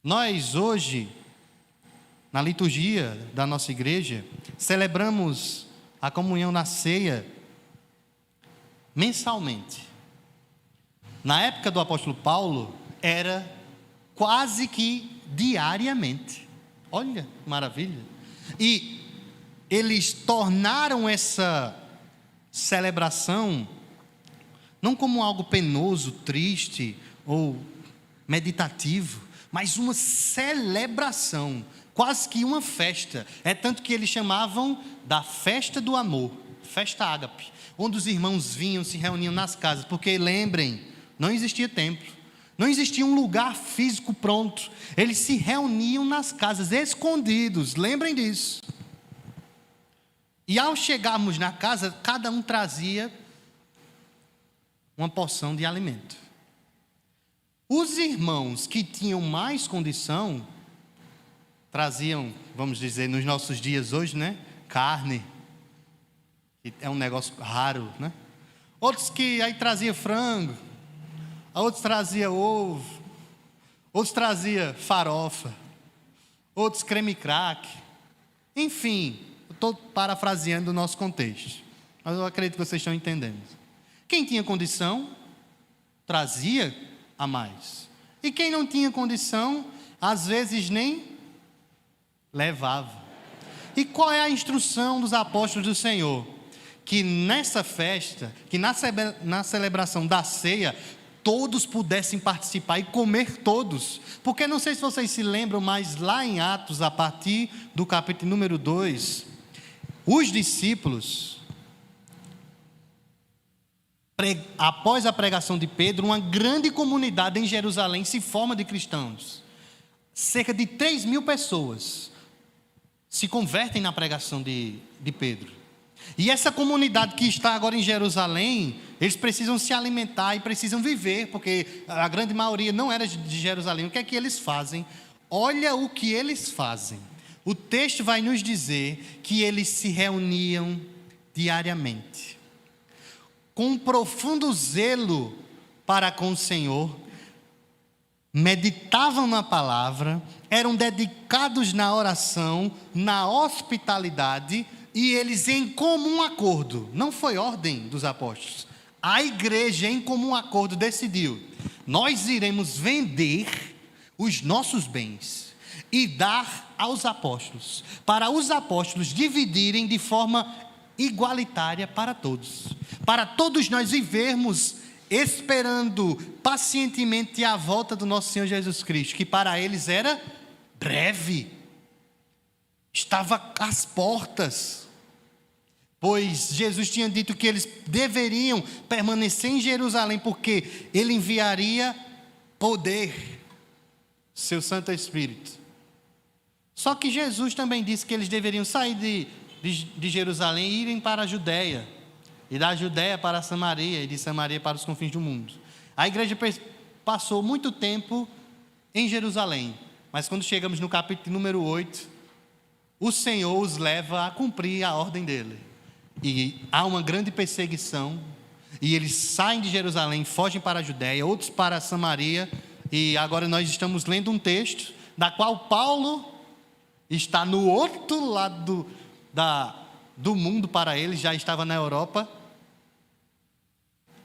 Nós hoje, na liturgia da nossa igreja, celebramos a comunhão na ceia mensalmente. Na época do apóstolo Paulo, era quase que diariamente. Olha que maravilha. E eles tornaram essa celebração não como algo penoso, triste ou meditativo, mas uma celebração, quase que uma festa. É tanto que eles chamavam da festa do amor, festa ágape, onde os irmãos vinham, se reuniam nas casas, porque lembrem, não existia templo, não existia um lugar físico pronto, eles se reuniam nas casas, escondidos, lembrem disso. E ao chegarmos na casa, cada um trazia uma porção de alimento. Os irmãos que tinham mais condição, traziam, vamos dizer, nos nossos dias hoje, né? Carne, que é um negócio raro, né? Outros que aí trazia frango, outros trazia ovo, outros trazia farofa, outros creme crack. Enfim, estou parafraseando o nosso contexto, mas eu acredito que vocês estão entendendo. Quem tinha condição, trazia a mais. E quem não tinha condição, às vezes nem levava. E qual é a instrução dos apóstolos do Senhor? Que nessa festa, que na celebração da ceia, todos pudessem participar e comer todos. Porque não sei se vocês se lembram, mas lá em Atos, a partir do capítulo número 2, os discípulos, após a pregação de Pedro, uma grande comunidade em Jerusalém se forma de cristãos. Cerca de 3.000 pessoas se convertem na pregação de Pedro. E essa comunidade que está agora em Jerusalém, eles precisam se alimentar e precisam viver, porque a grande maioria não era de Jerusalém. O que é que eles fazem? Olha o que eles fazem. O texto vai nos dizer que eles se reuniam diariamente, com um profundo zelo para com o Senhor, meditavam na palavra, eram dedicados na oração, na hospitalidade, e eles em comum acordo, não foi ordem dos apóstolos, a igreja em comum acordo decidiu: nós iremos vender os nossos bens e dar aos apóstolos, para os apóstolos dividirem de forma igualitária para todos nós vivermos esperando pacientemente a volta do nosso Senhor Jesus Cristo, que para eles era breve, estava às portas, pois Jesus tinha dito que eles deveriam permanecer em Jerusalém, porque Ele enviaria poder, seu Santo Espírito. Só que Jesus também disse que eles deveriam sair de Jerusalém e irem para a Judéia, e da Judéia para a Samaria, e de Samaria para os confins do mundo. A igreja passou muito tempo em Jerusalém, mas quando chegamos no capítulo número 8, o Senhor os leva a cumprir a ordem dele. E há uma grande perseguição, e eles saem de Jerusalém, fogem para a Judéia, outros para a Samaria, e agora nós estamos lendo um texto, da qual Paulo está no outro lado do mundo para ele, já estava na Europa,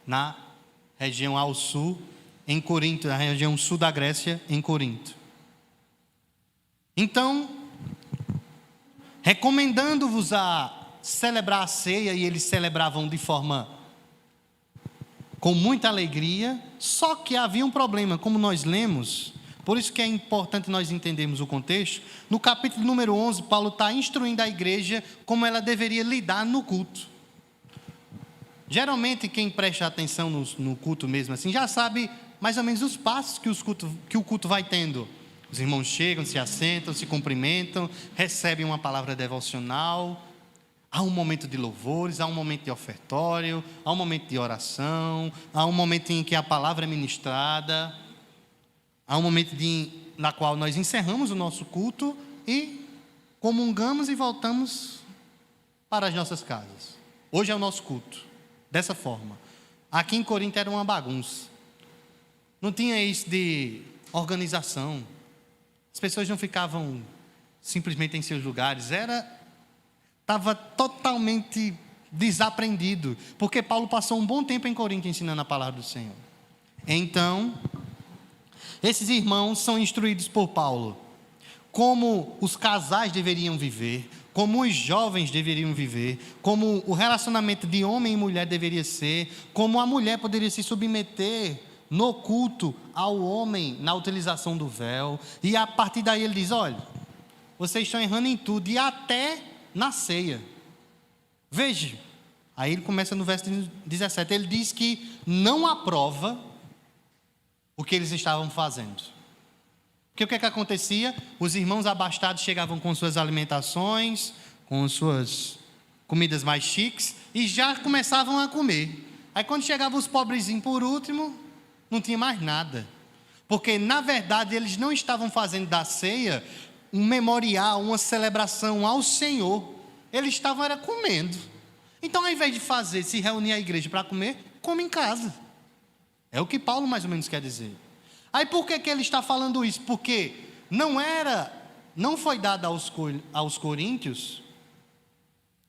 na região ao sul, em Corinto, na região sul da Grécia, em Corinto. Então, recomendando-vos a celebrar a ceia, e eles celebravam de forma com muita alegria, só que havia um problema, como nós lemos, por isso que é importante nós entendermos o contexto. No capítulo número 11, Paulo está instruindo a igreja como ela deveria lidar no culto. Geralmente quem presta atenção no culto mesmo assim, já sabe mais ou menos os passos que o culto vai tendo. Os irmãos chegam, se assentam, se cumprimentam, recebem uma palavra devocional, há um momento de louvores, há um momento de ofertório, há um momento de oração, há um momento em que a palavra é ministrada, há um momento na qual nós encerramos o nosso culto e comungamos e voltamos para as nossas casas. Hoje é o nosso culto, dessa forma. Aqui em Corinto era uma bagunça, não tinha isso de organização, as pessoas não ficavam simplesmente em seus lugares, estava totalmente desaprendido, porque Paulo passou um bom tempo em Corinto ensinando a palavra do Senhor. Então, esses irmãos são instruídos por Paulo como os casais deveriam viver, como os jovens deveriam viver, como o relacionamento de homem e mulher deveria ser, como a mulher poderia se submeter no culto ao homem na utilização do véu. E a partir daí ele diz: olha, vocês estão errando em tudo, e até na ceia. Veja, aí ele começa no verso 17, ele diz que não aprova o que eles estavam fazendo. Porque o que é que acontecia? Os irmãos abastados chegavam com suas alimentações, com suas comidas mais chiques, e já começavam a comer. Aí quando chegavam os pobrezinhos por último, não tinha mais nada. Porque na verdade eles não estavam fazendo da ceia um memorial, uma celebração ao Senhor. Eles estavam era comendo. Então, ao invés de se reunir a igreja para comer, come em casa. É o que Paulo mais ou menos quer dizer. Aí por que ele está falando isso? Porque não foi dada aos coríntios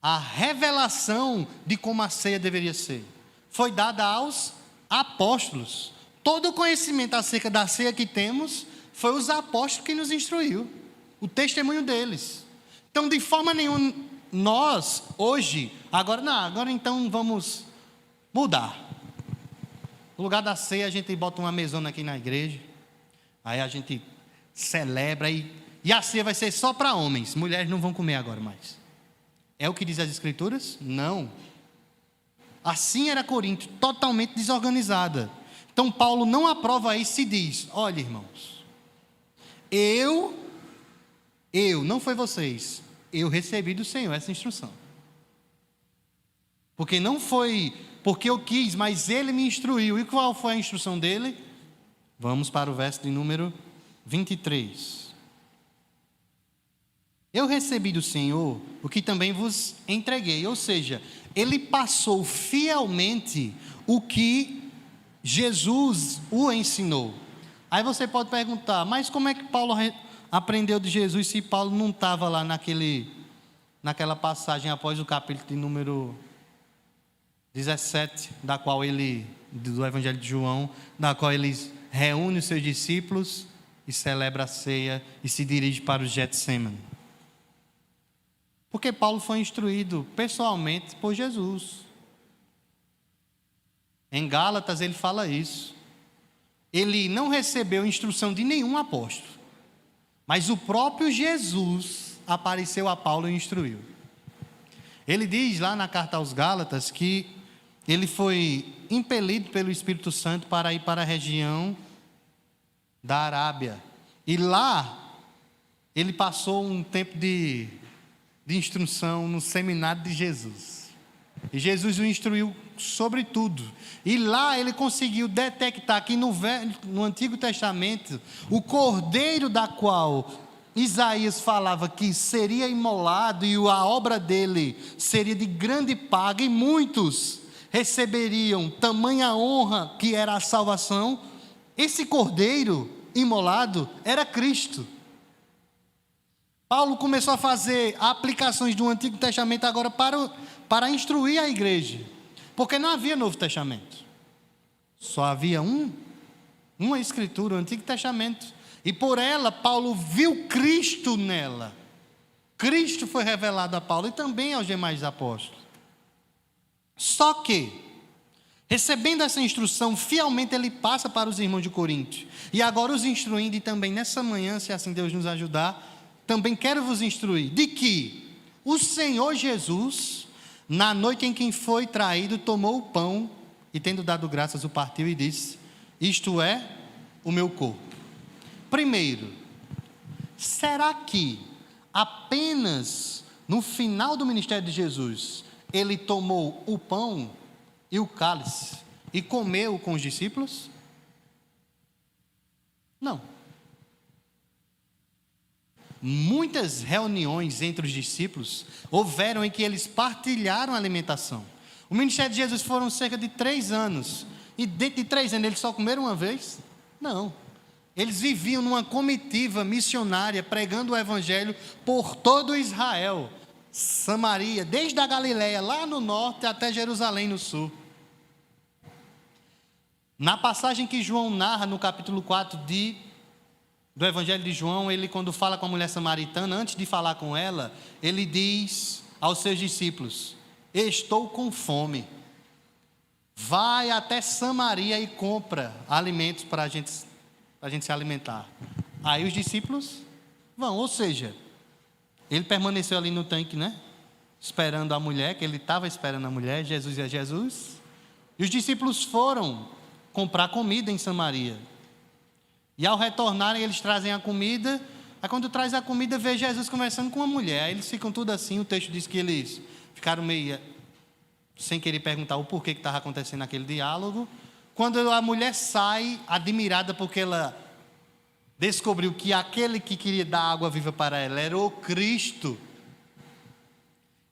a revelação de como a ceia deveria ser. Foi dada aos apóstolos. Todo o conhecimento acerca da ceia que temos foi os apóstolos que nos instruiu. O testemunho deles. Então, de forma nenhuma, nós, hoje, agora então vamos mudar. No lugar da ceia, a gente bota uma mesona aqui na igreja, aí a gente celebra, e a ceia vai ser só para homens, mulheres não vão comer agora mais. É o que diz as Escrituras? Não. Assim era Corinto, totalmente desorganizada. Então Paulo não aprova isso e diz: olha, irmãos, eu, não foi vocês, eu recebi do Senhor essa instrução. Porque não foi porque eu quis, mas Ele me instruiu. E qual foi a instrução dele? Vamos para o verso de número 23. Eu recebi do Senhor o que também vos entreguei. Ou seja, ele passou fielmente o que Jesus o ensinou. Aí você pode perguntar, mas como é que Paulo aprendeu de Jesus se Paulo não estava lá naquela passagem após o capítulo de número 17, do Evangelho de João, da qual ele reúne os seus discípulos e celebra a ceia e se dirige para o Getsêmani? Porque Paulo foi instruído pessoalmente por Jesus. Em Gálatas ele fala isso. Ele não recebeu instrução de nenhum apóstolo, mas o próprio Jesus apareceu a Paulo e instruiu. Ele diz lá na carta aos Gálatas que ele foi impelido pelo Espírito Santo para ir para a região da Arábia. E lá ele passou um tempo de instrução no seminário de Jesus. E Jesus o instruiu sobre tudo. E lá ele conseguiu detectar que no Antigo Testamento, o cordeiro da qual Isaías falava que seria imolado e a obra dele seria de grande paga, e muitos receberiam tamanha honra que era a salvação. Esse cordeiro imolado era Cristo. Paulo começou a fazer aplicações do Antigo Testamento agora para instruir a igreja, porque não havia Novo Testamento, só havia uma escritura, o Antigo Testamento, e por ela Paulo viu Cristo nela. Cristo foi revelado a Paulo e também aos demais apóstolos. Só que, recebendo essa instrução, fielmente ele passa para os irmãos de Corinto, e agora os instruindo, e também nessa manhã, se assim Deus nos ajudar, também quero vos instruir de que o Senhor Jesus, na noite em que foi traído, tomou o pão e, tendo dado graças, o partiu e disse: isto é o meu corpo. Primeiro, será que apenas no final do ministério de Jesus ele tomou o pão e o cálice e comeu com os discípulos? Não. Muitas reuniões entre os discípulos houveram em que eles partilharam a alimentação. O ministério de Jesus foram cerca de 3 anos. E dentro de 3 anos eles só comeram uma vez? Não. Eles viviam numa comitiva missionária, pregando o evangelho por todo Israel, Samaria, desde a Galileia, lá no norte, até Jerusalém, no sul. Na passagem que João narra no capítulo 4 do Evangelho de João, ele, quando fala com a mulher samaritana, antes de falar com ela, ele diz aos seus discípulos: estou com fome, vai até Samaria e compra alimentos para a gente se alimentar. Aí os discípulos vão, ou seja, ele permaneceu ali no tanque, né? Esperando a mulher, que ele estava esperando a mulher, Jesus é Jesus, e os discípulos foram comprar comida em Samaria. E ao retornarem, eles trazem a comida. Aí quando traz a comida, vê Jesus conversando com uma mulher. Aí eles ficam tudo assim. O texto diz que eles ficaram meio sem querer perguntar o porquê que estava acontecendo aquele diálogo. Quando a mulher sai, admirada porque ela descobriu que aquele que queria dar água viva para ela era o Cristo,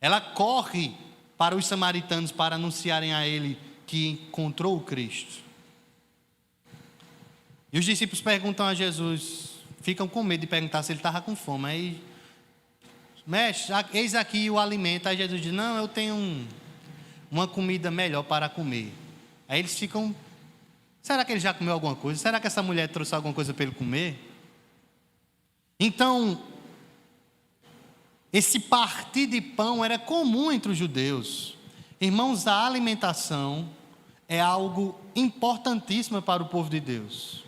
ela corre para os samaritanos para anunciarem a ele que encontrou o Cristo. E os discípulos perguntam a Jesus, ficam com medo de perguntar se ele estava com fome. Aí, mestre, eis aqui o alimento. Aí Jesus diz: não, eu tenho uma comida melhor para comer. Aí eles ficam: será que ele já comeu alguma coisa? Será que essa mulher trouxe alguma coisa para ele comer? Então, esse partir de pão era comum entre os judeus. Irmãos, a alimentação é algo importantíssimo para o povo de Deus.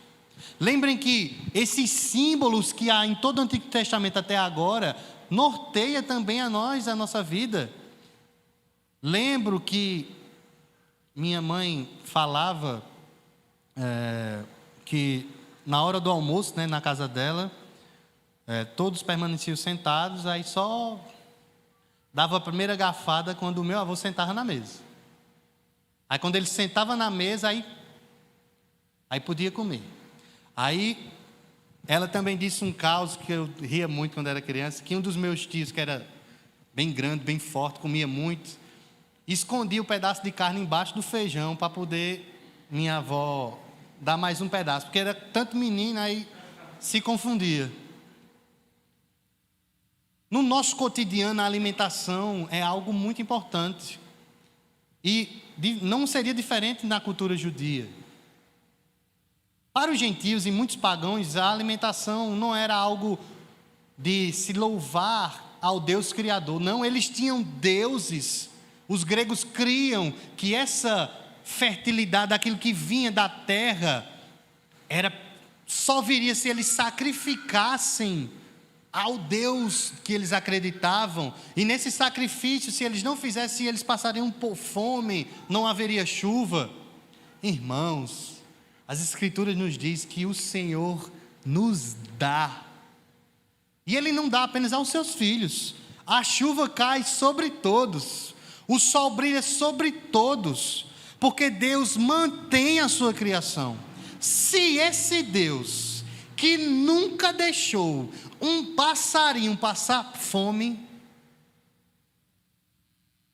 Lembrem que esses símbolos que há em todo o Antigo Testamento até agora, norteia também a nós, a nossa vida. Lembro que minha mãe falava que na hora do almoço, né, na casa dela, todos permaneciam sentados, aí só dava a primeira garfada quando o meu avô sentava na mesa. Aí quando ele sentava na mesa, aí podia comer. Aí ela também disse um caos que eu ria muito quando era criança, que um dos meus tios, que era bem grande, bem forte, comia muito, escondia o pedaço de carne embaixo do feijão para poder minha avó dar mais um pedaço, porque era tanto menino, aí se confundia. No nosso cotidiano, a alimentação é algo muito importante. E não seria diferente na cultura judia. Para os gentios e muitos pagãos, a alimentação não era algo de se louvar ao Deus Criador. Não, eles tinham deuses. Os gregos criam que essa fertilidade, aquilo que vinha da terra, só viria se eles sacrificassem ao Deus que eles acreditavam. E nesse sacrifício, se eles não fizessem, eles passariam por fome, não haveria chuva. Irmãos, as Escrituras nos diz que o Senhor nos dá. E Ele não dá apenas aos seus filhos. A chuva cai sobre todos. O sol brilha sobre todos. Porque Deus mantém a sua criação. Se esse Deus, que nunca deixou um passarinho passar fome,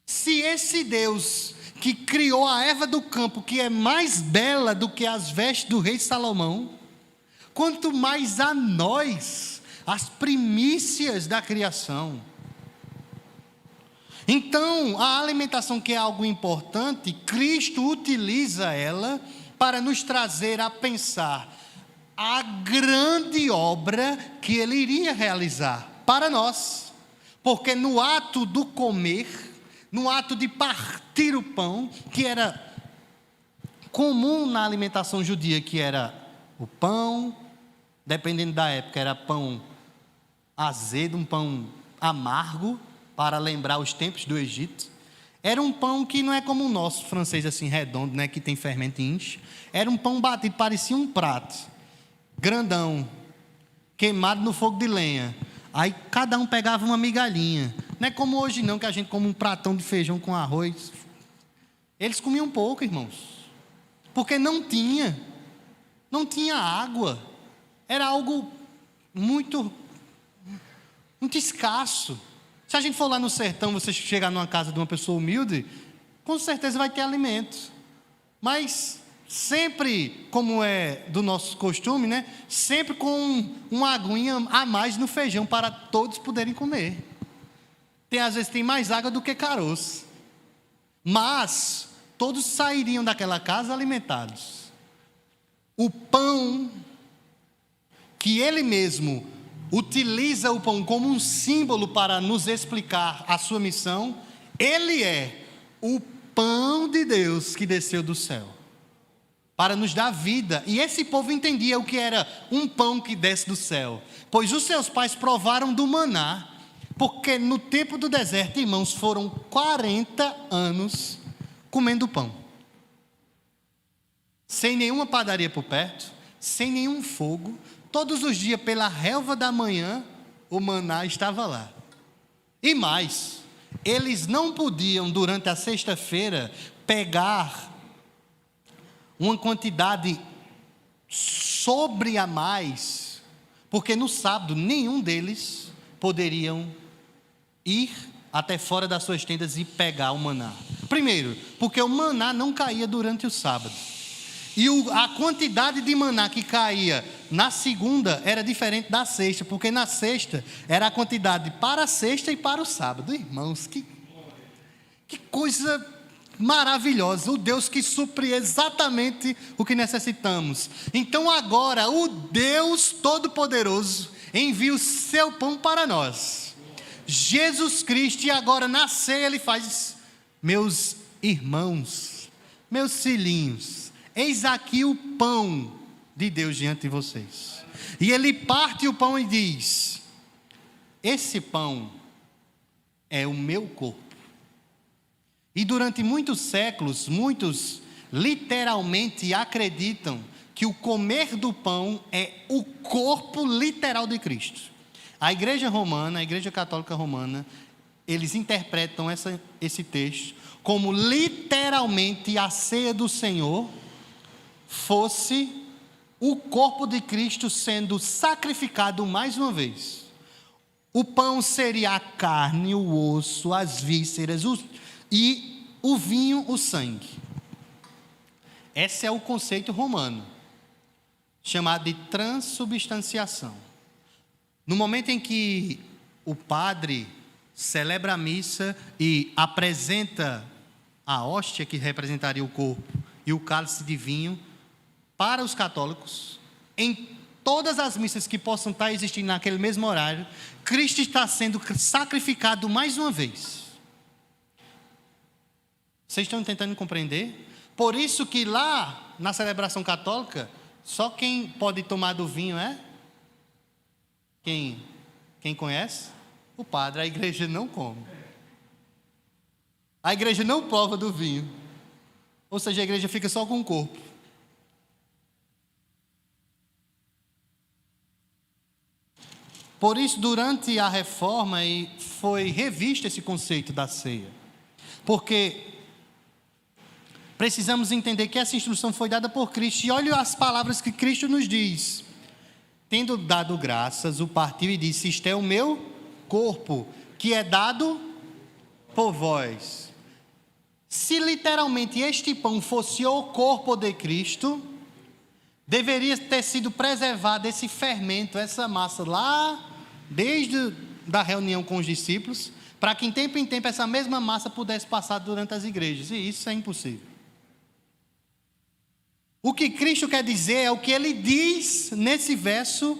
se esse Deus que criou a erva do campo, que é mais bela do que as vestes do rei Salomão, quanto mais a nós, as primícias da criação. Então, a alimentação, que é algo importante, Cristo utiliza ela para nos trazer a pensar a grande obra que Ele iria realizar para nós. Porque no ato do comer, no ato de partir o pão, que era comum na alimentação judia, que era o pão, dependendo da época, era pão azedo, um pão amargo, para lembrar os tempos do Egito. Era um pão que não é como o nosso francês assim redondo, né, que tem fermento e enche. Era um pão batido, parecia um prato grandão, queimado no fogo de lenha. Aí cada um pegava uma migalhinha. Não é como hoje não, que a gente come um pratão de feijão com arroz. Eles comiam pouco, irmãos, porque não tinha água. Era algo muito escasso. Se a gente for lá no sertão, você chegar numa casa de uma pessoa humilde, com certeza vai ter alimento. Mas sempre, como é do nosso costume, né? Sempre com uma aguinha a mais no feijão para todos poderem comer. Às vezes tem mais água do que caroço. Mas todos sairiam daquela casa alimentados. O pão, que Ele mesmo utiliza o pão como um símbolo para nos explicar a sua missão, Ele é o pão de Deus que desceu do céu para nos dar vida. E esse povo entendia o que era um pão que desce do céu, pois os seus pais provaram do maná, porque no tempo do deserto, irmãos, foram 40 anos comendo pão, sem nenhuma padaria por perto, sem nenhum fogo. Todos os dias, pela relva da manhã, o maná estava lá. E mais, eles não podiam, durante a sexta-feira, pegar uma quantidade sobre a mais, porque no sábado nenhum deles poderiam ir até fora das suas tendas e pegar o maná. Primeiro, porque o maná não caía durante o sábado. E a quantidade de maná que caía na segunda era diferente da sexta, porque na sexta era a quantidade para a sexta e para o sábado. Irmãos, que coisa maravilhosa, o Deus que supre exatamente o que necessitamos. Então agora o Deus Todo-Poderoso envia o seu pão para nós, Jesus Cristo, e agora na ceia Ele faz: meus irmãos, meus filhinhos, eis aqui o pão de Deus diante de vocês. E Ele parte o pão e diz: esse pão é o meu corpo. E durante muitos séculos, muitos literalmente acreditam que o comer do pão é o corpo literal de Cristo. A Igreja Romana, a Igreja Católica Romana, eles interpretam esse texto como literalmente a ceia do Senhor fosse o corpo de Cristo sendo sacrificado mais uma vez. O pão seria a carne, o osso, as vísceras e o vinho, o sangue. Esse é o conceito romano, chamado de transubstanciação. No momento em que o padre celebra a missa e apresenta a hóstia, que representaria o corpo, e o cálice de vinho, para os católicos, em todas as missas que possam estar existindo naquele mesmo horário, Cristo está sendo sacrificado mais uma vez. Vocês estão tentando compreender? Por isso que lá, na celebração católica, só quem pode tomar do vinho é? Quem conhece? O padre. A igreja não come. A igreja não prova do vinho. Ou seja, a igreja fica só com o corpo. Por isso, durante a reforma, foi revisto esse conceito da ceia. Porque precisamos entender que essa instrução foi dada por Cristo. E olha as palavras que Cristo nos diz. Tendo dado graças, o partiu e disse: isto é o meu corpo, que é dado por vós. Se literalmente este pão fosse o corpo de Cristo, deveria ter sido preservado esse fermento, essa massa lá, desde a reunião com os discípulos, para que em tempo essa mesma massa pudesse passar durante as igrejas. E isso é impossível. O que Cristo quer dizer é o que ele diz nesse verso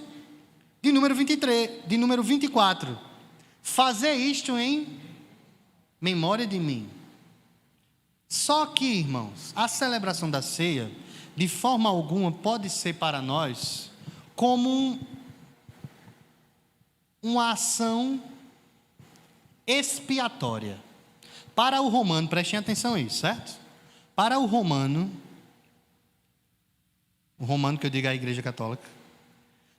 de número 23, de número 24. Fazer isto em memória de mim. Só que, irmãos, a celebração da ceia, de forma alguma, pode ser para nós como uma ação expiatória. Para o romano, prestem atenção a isso, certo? Para o romano que eu digo é a Igreja Católica,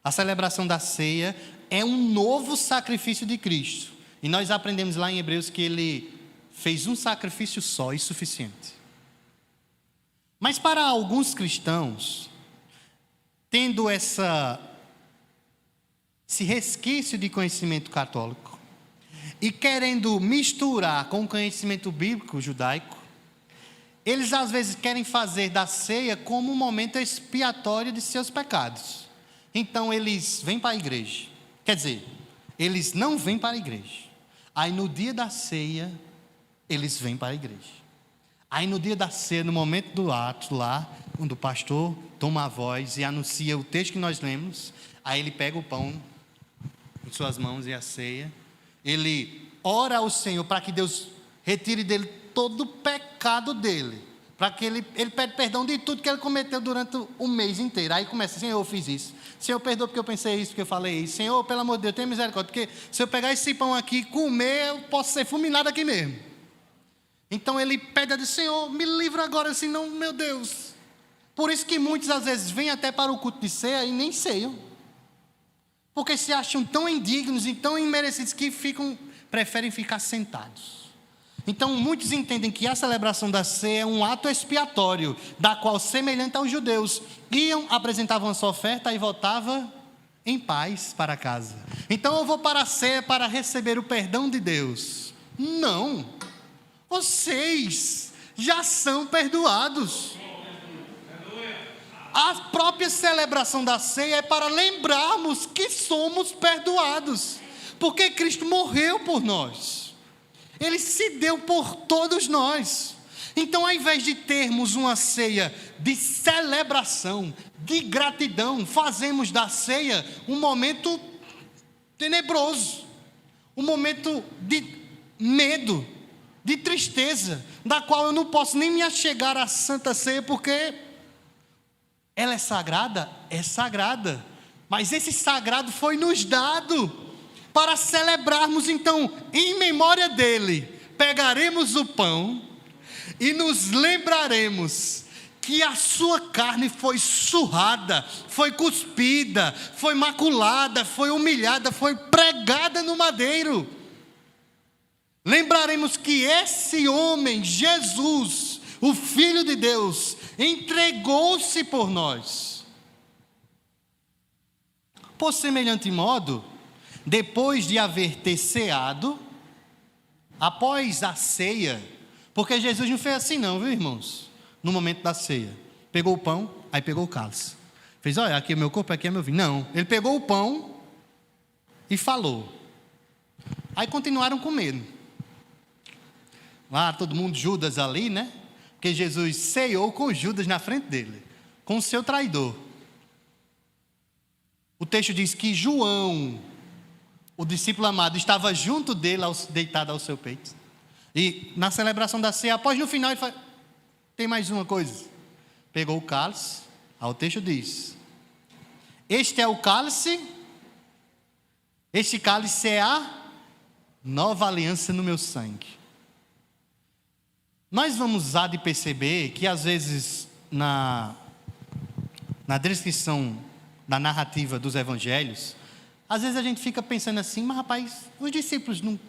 a celebração da ceia é um novo sacrifício de Cristo. E nós aprendemos lá em Hebreus que ele fez um sacrifício só e suficiente. Mas para alguns cristãos, tendo esse resquício de conhecimento católico e querendo misturar com o conhecimento bíblico judaico, eles às vezes querem fazer da ceia como um momento expiatório de seus pecados. Então eles vêm para a igreja. Quer dizer, eles não vêm para a igreja. Aí no dia da ceia, eles vêm para a igreja. Aí no dia da ceia, no momento do ato lá, quando o pastor toma a voz e anuncia o texto que nós lemos, aí ele pega o pão em suas mãos e a ceia. Ele ora ao Senhor para que Deus retire dele todo o pecado dele, para que ele pede perdão de tudo que ele cometeu durante o mês inteiro. Aí começa: Senhor, eu fiz isso. Senhor, perdoa porque eu pensei isso, porque eu falei isso. Senhor, pelo amor de Deus, tenha misericórdia, porque se eu pegar esse pão aqui e comer, eu posso ser fulminado aqui mesmo. Então ele pede a Deus: Senhor, me livra agora, senão, meu Deus. Por isso que muitos às vezes vêm até para o culto de ceia e nem ceiam, porque se acham tão indignos e tão imerecidos que preferem ficar sentados. Então muitos entendem que a celebração da ceia é um ato expiatório, da qual, semelhante aos judeus, iam, apresentavam a sua oferta e voltavam em paz para casa. Então eu vou para a ceia para receber o perdão de Deus. Não, vocês já são perdoados. A própria celebração da ceia é para lembrarmos que somos perdoados, porque Cristo morreu por nós. Ele se deu por todos nós. Então, ao invés de termos uma ceia de celebração, de gratidão, fazemos da ceia um momento tenebroso, um momento de medo, de tristeza, da qual eu não posso nem me achegar à Santa Ceia, porque ela é sagrada? É sagrada. Mas esse sagrado foi nos dado para celebrarmos. Então, em memória dele, pegaremos o pão e nos lembraremos que a sua carne foi surrada, foi cuspida, foi maculada, foi humilhada, foi pregada no madeiro. lembraremos que esse homem, Jesus, o Filho de Deus, entregou-se por nós. Por semelhante modo, depois de haver ceado, após a ceia, porque Jesus não fez assim não, viu, irmãos? No momento da ceia, pegou o pão, aí pegou o cálice. Fez, olha, aqui é meu corpo, aqui é meu vinho. Não, ele pegou o pão e falou. Aí continuaram comendo. Lá todo mundo, Judas ali, né? Porque Jesus ceou com Judas na frente dele, com o seu traidor. O texto diz que João, o discípulo amado, estava junto dele, deitado ao seu peito. E na celebração da ceia, após no final, ele fala, tem mais uma coisa. Pegou o cálice, o texto diz, este é o cálice, este cálice é a nova aliança no meu sangue. Nós vamos há de perceber que às vezes na descrição da narrativa dos evangelhos, às vezes a gente fica pensando assim, mas rapaz, os discípulos não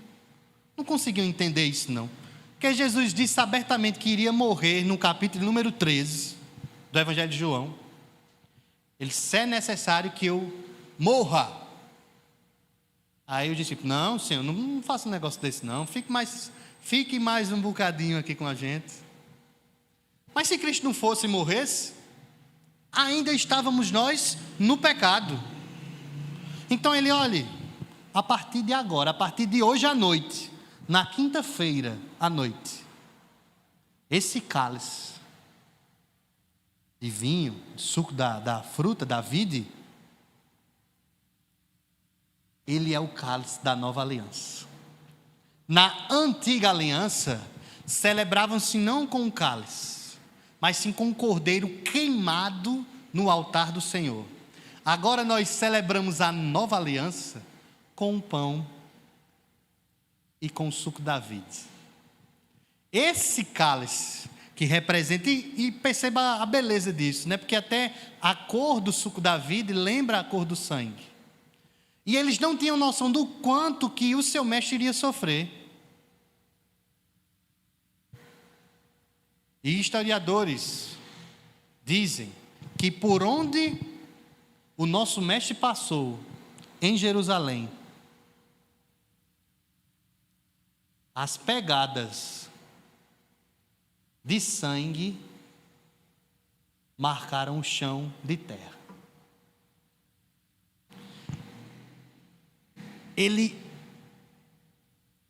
conseguiam entender isso não. Porque Jesus disse abertamente que iria morrer no capítulo número 13 do Evangelho de João. Ele disse, se é necessário que eu morra. Aí o discípulo, não Senhor, não faça um negócio desse não, fique mais um bocadinho aqui com a gente. Mas se Cristo não fosse e morresse, ainda estávamos nós no pecado. Então ele, olhe, a partir de agora, a partir de hoje à noite, na quinta-feira à noite, esse cálice de vinho, de suco da fruta, da vide, ele é o cálice da nova aliança. Na antiga aliança, celebravam-se não com o cálice, mas sim com o cordeiro queimado no altar do Senhor. Agora nós celebramos a nova aliança com o pão e com o suco da vide. Esse cálice que representa, e perceba a beleza disso, né? Porque até a cor do suco da vide lembra a cor do sangue. E eles não tinham noção do quanto que o seu mestre iria sofrer. E historiadores dizem que por onde o nosso mestre passou, em Jerusalém, as pegadas de sangue marcaram o chão de terra.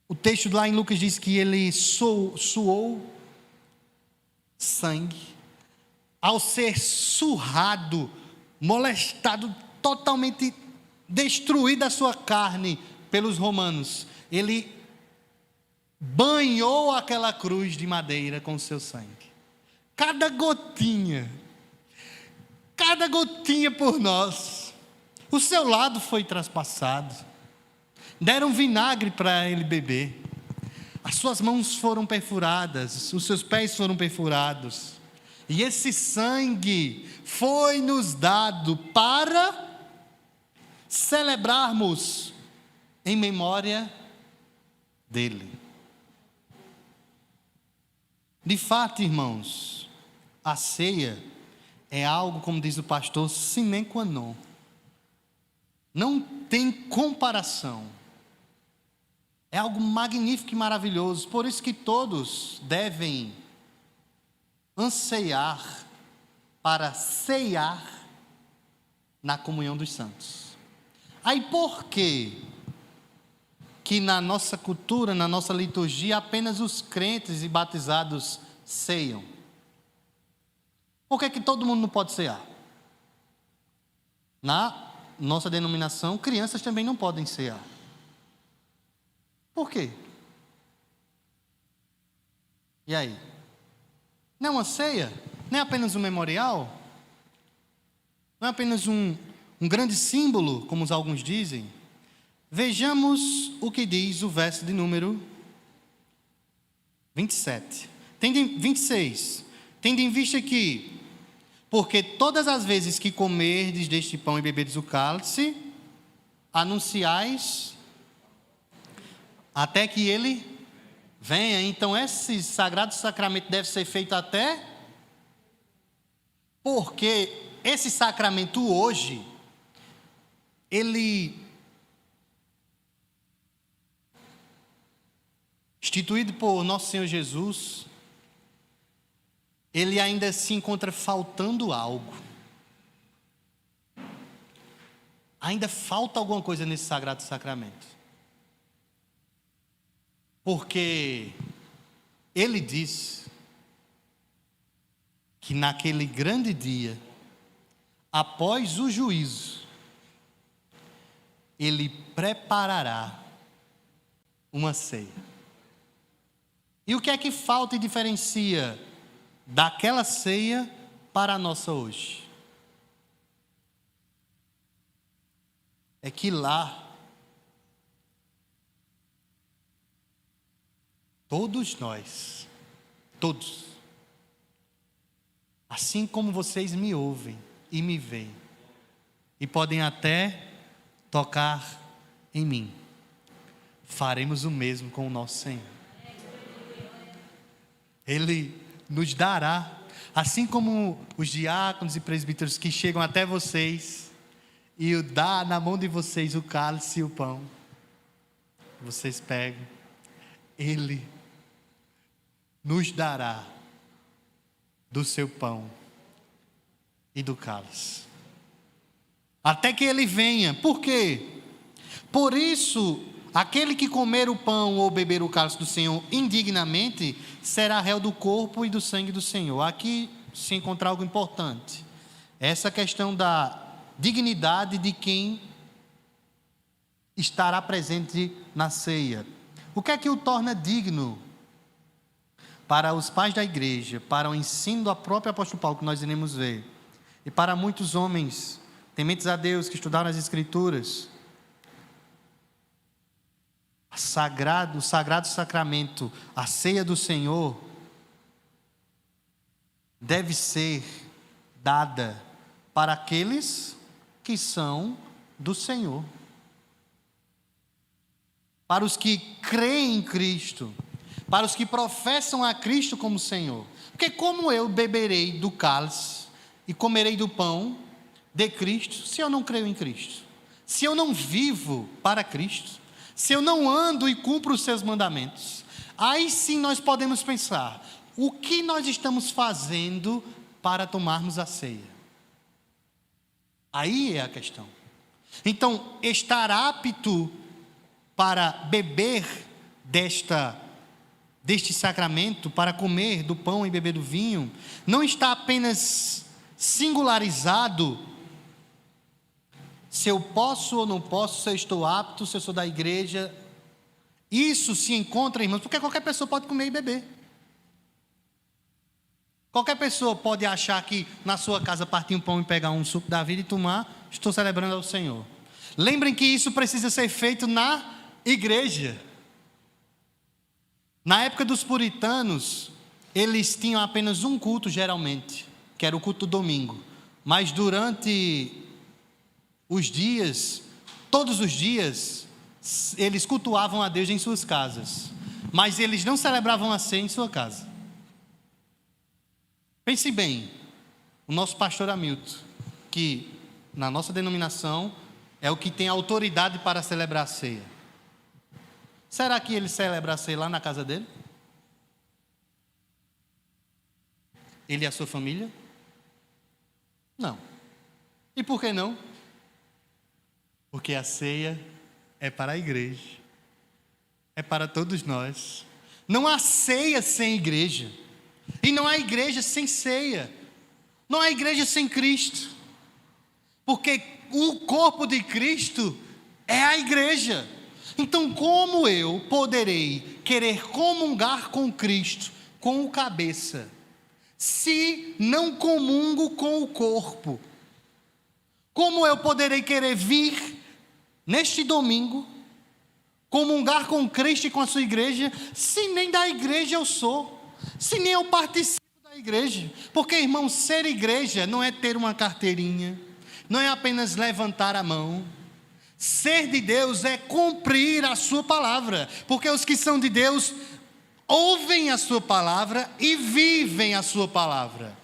O texto lá em Lucas diz que ele suou sangue, ao ser surrado, molestado, totalmente destruída a sua carne pelos romanos, ele banhou aquela cruz de madeira com o seu sangue. Cada gotinha por nós. O seu lado foi traspassado, deram vinagre para ele beber, as suas mãos foram perfuradas, os seus pés foram perfurados, e esse sangue foi nos dado para celebrarmos em memória dele. De fato, irmãos, a ceia é algo, como diz o pastor, sine qua non. Não tem comparação. É algo magnífico e maravilhoso. Por isso que todos devem anseiar para ceiar na comunhão dos santos. Aí por quê que na nossa cultura, na nossa liturgia, apenas os crentes e batizados ceiam? Por que todo mundo não pode cear? Na nossa denominação, crianças também não podem cear. Por quê? E aí? Não é uma ceia? Não é apenas um memorial? Não é apenas um grande símbolo, como alguns dizem? Vejamos o que diz o verso de número 26. Tendo em vista que, porque todas as vezes que comerdes deste pão e beberdes o cálice, anunciais até que ele venha, então esse sagrado sacramento deve ser feito até, porque esse sacramento hoje, ele, instituído por nosso Senhor Jesus, ele ainda se encontra faltando algo. Ainda falta alguma coisa nesse sagrado sacramento. Porque ele diz que naquele grande dia, após o juízo, ele preparará uma ceia. E o que é que falta e diferencia daquela ceia para a nossa hoje? É que lá, todos nós, todos, assim como vocês me ouvem e me veem, e podem até tocar em mim, faremos o mesmo com o nosso Senhor. Ele nos dará, assim como os diáconos e presbíteros que chegam até vocês e dá na mão de vocês o cálice e o pão, vocês pegam, ele nos dará do seu pão e do cálice, até que ele venha. Por quê? Por isso, aquele que comer o pão ou beber o cálice do Senhor indignamente, será réu do corpo e do sangue do Senhor. Aqui se encontra algo importante, essa questão da dignidade de quem estará presente na ceia. O que é que o torna digno? Para os pais da igreja, para o ensino do próprio apóstolo Paulo, que nós iremos ver, e para muitos homens tementes a Deus que estudaram as Escrituras, o sagrado sacramento, a ceia do Senhor, deve ser dada para aqueles que são do Senhor, para os que creem em Cristo, para os que professam a Cristo como Senhor. Porque como eu beberei do cálice e comerei do pão de Cristo, se eu não creio em Cristo? Se eu não vivo para Cristo? Se eu não ando e cumpro os seus mandamentos? Aí sim nós podemos pensar, o que nós estamos fazendo para tomarmos a ceia? Aí é a questão. Então, estar apto para beber deste sacramento, para comer do pão e beber do vinho, não está apenas singularizado se eu posso ou não posso, se eu estou apto, se eu sou da igreja. Isso se encontra, irmãos, porque qualquer pessoa pode comer e beber. Qualquer pessoa pode achar que na sua casa partir um pão e pegar um suco da vida e tomar, estou celebrando ao Senhor. Lembrem que isso precisa ser feito na igreja. Na época dos puritanos, eles tinham apenas um culto geralmente, que era o culto do domingo. Mas durante os dias, todos os dias, eles cultuavam a Deus em suas casas. Mas eles não celebravam a ceia em sua casa. Pense bem, o nosso pastor Hamilton, que na nossa denominação é o que tem autoridade para celebrar a ceia. Será que ele celebra a ceia lá na casa dele? Ele e a sua família? Não. E por que não? Porque a ceia é para a igreja, é para todos nós. Não há ceia sem igreja, e não há igreja sem ceia, não há igreja sem Cristo, porque o corpo de Cristo é a igreja. Então, como eu poderei querer comungar com Cristo, com o cabeça, se não comungo com o corpo? Como eu poderei querer vir neste domingo, comungar com Cristo e com a sua igreja, se nem da igreja eu sou, se nem eu participo da igreja? Porque, irmão, ser igreja não é ter uma carteirinha, não é apenas levantar a mão. Ser de Deus é cumprir a sua palavra, porque os que são de Deus ouvem a sua palavra e vivem a sua palavra.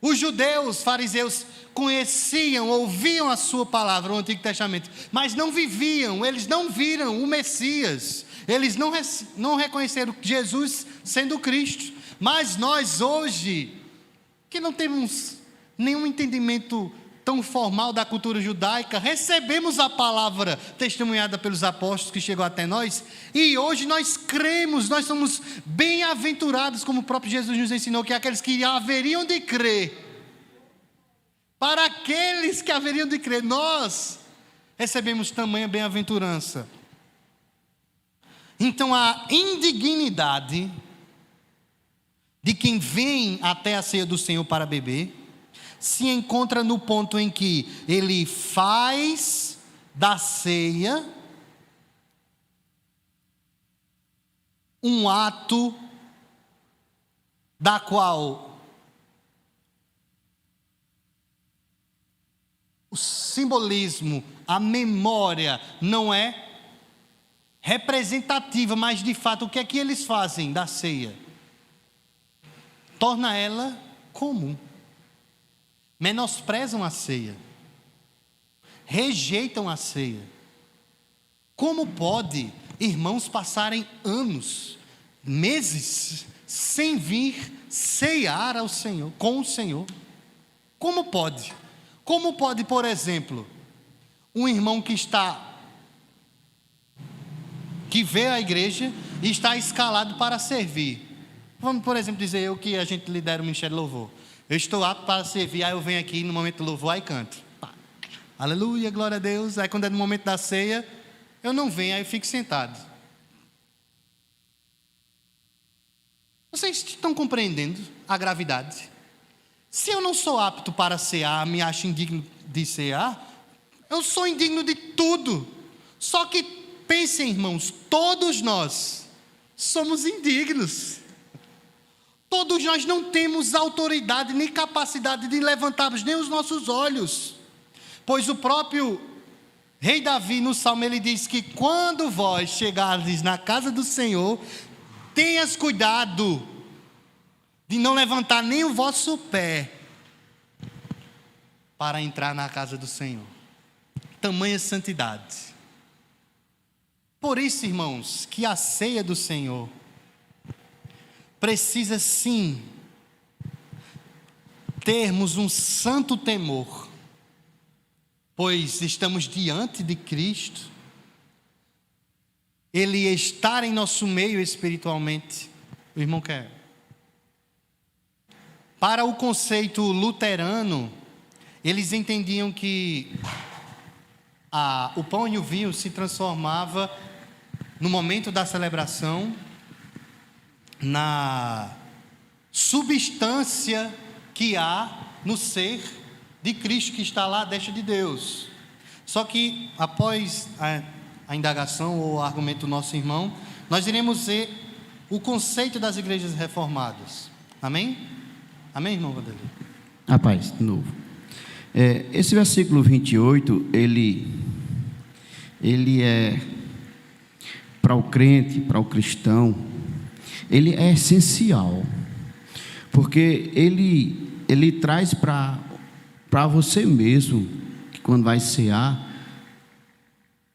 Os judeus, fariseus, conheciam, ouviam a sua palavra no Antigo Testamento, mas não viviam, eles não viram o Messias, eles não reconheceram Jesus sendo Cristo. Mas nós hoje, que não temos nenhum entendimento tão formal da cultura judaica, recebemos a palavra testemunhada pelos apóstolos que chegou até nós, e hoje nós cremos, nós somos bem-aventurados, como o próprio Jesus nos ensinou, que aqueles que haveriam de crer, para aqueles que haveriam de crer, nós recebemos tamanha bem-aventurança. Então a indignidade de quem vem até a ceia do Senhor para beber se encontra no ponto em que ele faz da ceia um ato da qual o simbolismo, a memória não é representativa, mas de fato o que é que eles fazem da ceia? Torna ela comum. Menosprezam a ceia, rejeitam a ceia. Como pode irmãos passarem anos, meses, sem vir ceiar ao Senhor, com o Senhor? Como pode? Como pode, por exemplo, um irmão que veio à igreja e está escalado para servir? Vamos, por exemplo, dizer eu que a gente lidera o Ministério de Louvor. Eu estou apto para servir, aí eu venho aqui no momento do louvor e canto. Pá. Aleluia, glória a Deus. Aí quando é no momento da ceia, eu não venho, aí eu fico sentado. Vocês estão compreendendo a gravidade? Se eu não sou apto para cear, me acho indigno de cear, eu sou indigno de tudo. Só que pensem, irmãos, todos nós somos indignos. Todos nós não temos autoridade nem capacidade de levantarmos nem os nossos olhos. Pois o próprio rei Davi no Salmo ele diz que quando vós chegardes na casa do Senhor, tenhas cuidado de não levantar nem o vosso pé para entrar na casa do Senhor. Tamanha santidade. Por isso, irmãos, que a ceia do Senhor precisa sim termos um santo temor, pois estamos diante de Cristo, Ele estar em nosso meio espiritualmente. O irmão quer? Para o conceito luterano, eles entendiam que o pão e o vinho se transformava no momento da celebração na substância que há no ser de Cristo que está lá à destra de Deus. Só que após a indagação ou o argumento do nosso irmão, nós iremos ver o conceito das igrejas reformadas. Amém? Amém, irmão Vanderlei?
Rapaz, de novo. Esse versículo 28, ele é para o crente, para o cristão, ele é essencial, porque ele traz para você mesmo, que quando vai cear,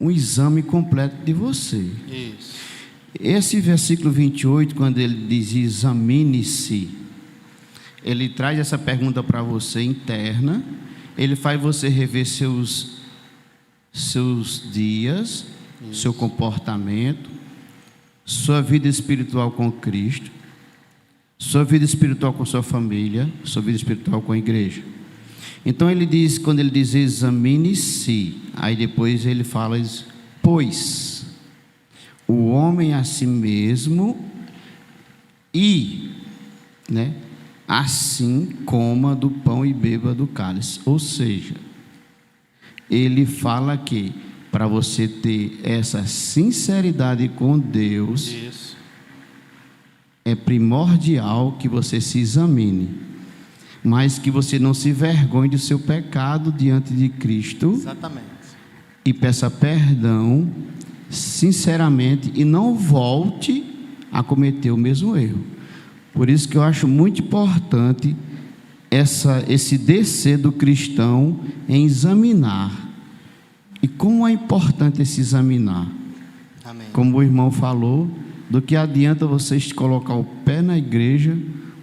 um exame completo de você.
Isso.
Esse versículo 28, quando ele diz examine-se, ele traz essa pergunta para você interna, ele faz você rever seus dias, isso, seu comportamento, sua vida espiritual com Cristo, sua vida espiritual com sua família, sua vida espiritual com a igreja. Então ele diz, quando ele diz examine-se, aí depois ele fala, pois o homem a si mesmo assim coma do pão e beba do cálice. Ou seja, ele fala que para você ter essa sinceridade com Deus, isso, é primordial que você se examine, mas que você não se vergonhe do seu pecado diante de Cristo.
Exatamente.
E peça perdão sinceramente e não volte a cometer o mesmo erro. Por isso que eu acho muito importante esse descer do cristão em examinar. E como é importante esse examinar?
Amém.
Como o irmão falou, do que adianta vocês colocar o pé na igreja,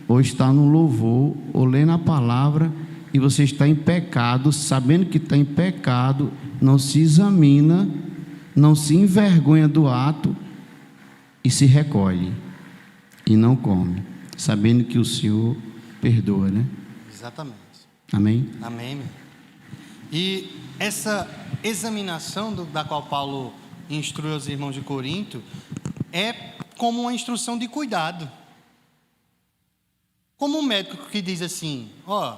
ou estar no louvor, ou lendo a palavra, e você está em pecado, sabendo que está em pecado, não se examina, não se envergonha do ato, e se recolhe, e não come, sabendo que o Senhor perdoa, né?
Exatamente.
Amém?
Amém. E essa examinação da qual Paulo instrui os irmãos de Corinto é como uma instrução de cuidado. Como um médico que diz assim: ó,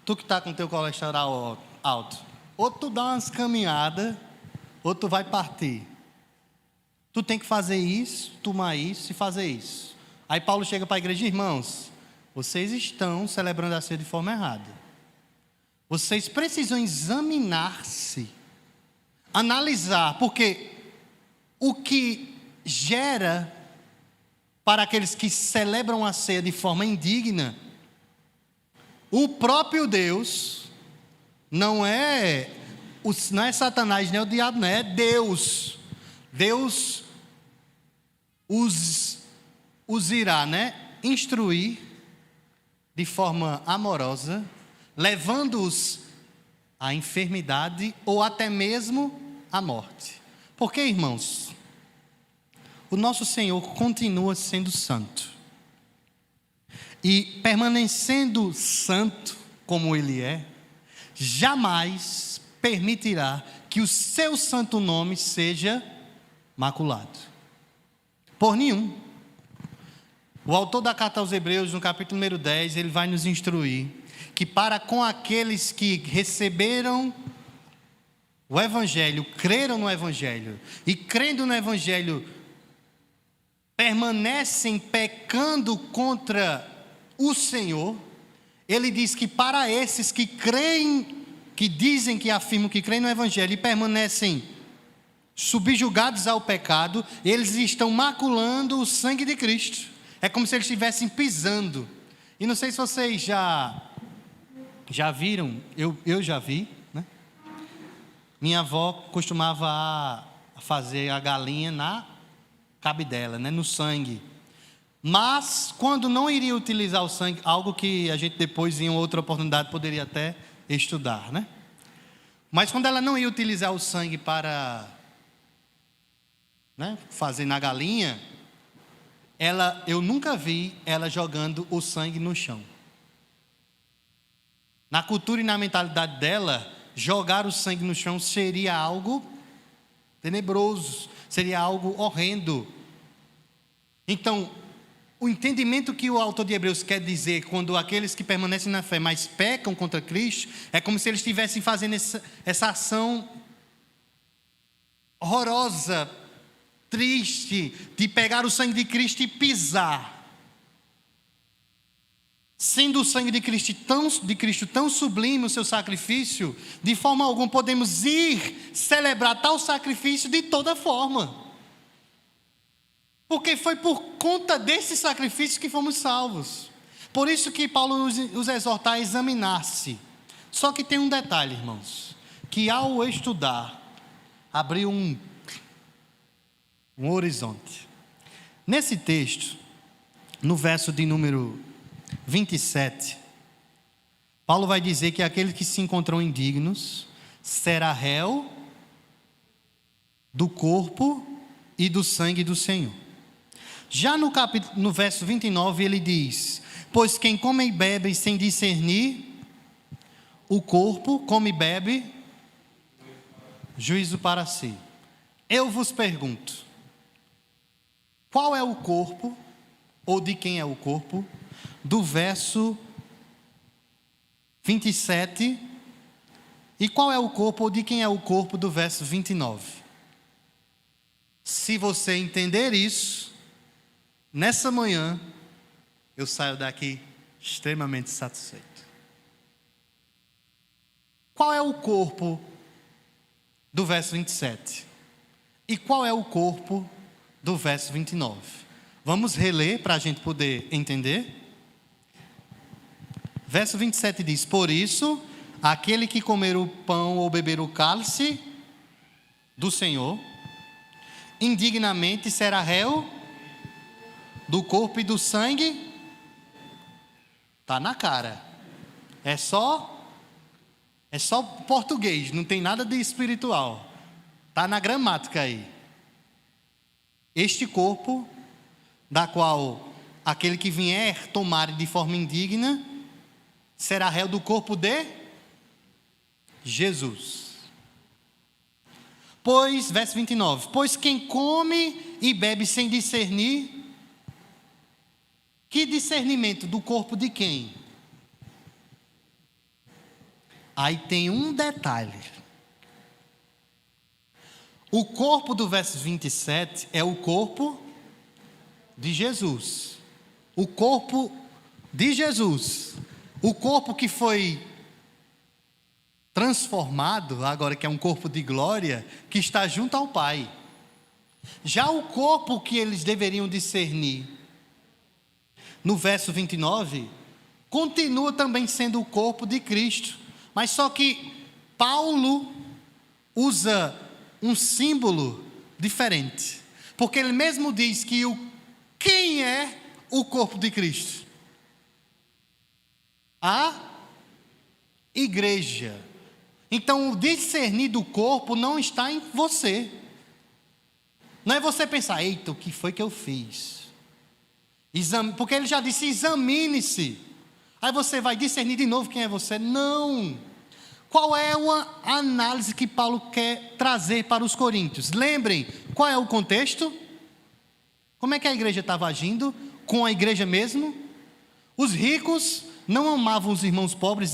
tu que está com teu colesterol alto, ou tu dá umas caminhadas, ou tu vai partir. Tu tem que fazer isso, tomar isso e fazer isso. Aí Paulo chega para a igreja: irmãos, vocês estão celebrando a ceia de forma errada. Vocês precisam examinar-se, analisar, porque o que gera para aqueles que celebram a ceia de forma indigna, o próprio Deus, não é Satanás, nem o diabo, não é Deus. Deus os irá, instruir de forma amorosa, levando-os à enfermidade ou até mesmo à morte. Porque, irmãos, o nosso Senhor continua sendo santo. E permanecendo santo como Ele é, jamais permitirá que o seu santo nome seja maculado. Por nenhum. O autor da carta aos Hebreus, no capítulo número 10, ele vai nos instruir que para com aqueles que receberam o Evangelho, creram no Evangelho, e crendo no Evangelho, permanecem pecando contra o Senhor, ele diz que para esses que creem, que dizem que afirmam que creem no Evangelho e permanecem subjugados ao pecado, eles estão maculando o sangue de Cristo. É como se eles estivessem pisando. E não sei se vocês já viram, eu já vi, né? Minha avó costumava a fazer a galinha na cabidela, no sangue. Mas, quando não iria utilizar o sangue, algo que a gente depois, em outra oportunidade, poderia até estudar, Mas quando ela não ia utilizar o sangue para fazer na galinha, eu nunca vi ela jogando o sangue no chão. Na cultura e na mentalidade dela, jogar o sangue no chão seria algo tenebroso, seria algo horrendo. Então, o entendimento que o autor de Hebreus quer dizer, quando aqueles que permanecem na fé, mas pecam contra Cristo, é como se eles estivessem fazendo essa ação horrorosa, triste, de pegar o sangue de Cristo e pisar. Sendo o sangue de Cristo tão sublime o seu sacrifício, de forma alguma podemos ir celebrar tal sacrifício de toda forma. Porque foi por conta desse sacrifício que fomos salvos. Por isso que Paulo nos exorta a examinar-se. Só que tem um detalhe, irmãos, que ao estudar, abriu um horizonte. Nesse texto, no verso de número 27, Paulo vai dizer que aqueles que se encontram indignos será réu do corpo e do sangue do Senhor. Já no verso 29 ele diz: pois quem come e bebe sem discernir o corpo, come e bebe juízo para si. Eu vos pergunto, qual é o corpo, ou de quem é o corpo, do verso 27, e qual é o corpo, ou de quem é o corpo, do verso 29? Se você entender isso, nessa manhã, eu saio daqui extremamente satisfeito. Qual é o corpo do verso 27? E qual é o corpo do verso 29? Vamos reler para a gente poder entender. Verso 27 diz: por isso, aquele que comer o pão ou beber o cálice do Senhor, indignamente será réu do corpo e do sangue. Está na cara. É só português, não tem nada de espiritual. Está na gramática aí. Este corpo, da qual aquele que vier tomar de forma indigna, será réu do corpo de Jesus. Pois, verso 29, pois quem come e bebe sem discernir, que discernimento do corpo de quem? Aí tem um detalhe. O corpo do verso 27 é o corpo de Jesus. O corpo de Jesus. O corpo que foi transformado, agora que é um corpo de glória, que está junto ao Pai. Já o corpo que eles deveriam discernir, no verso 29, continua também sendo o corpo de Cristo. Mas só que Paulo usa um símbolo diferente. Porque ele mesmo diz que quem é o corpo de Cristo? A igreja. Então o discernir do corpo não está em você. Não é você pensar, eita, o que foi que eu fiz? Porque ele já disse, examine-se. Aí você vai discernir de novo quem é você. Não. Qual é a análise que Paulo quer trazer para os coríntios? Lembrem, qual é o contexto? Como é que a igreja estava agindo? Com a igreja mesmo? Os ricos não amavam os irmãos pobres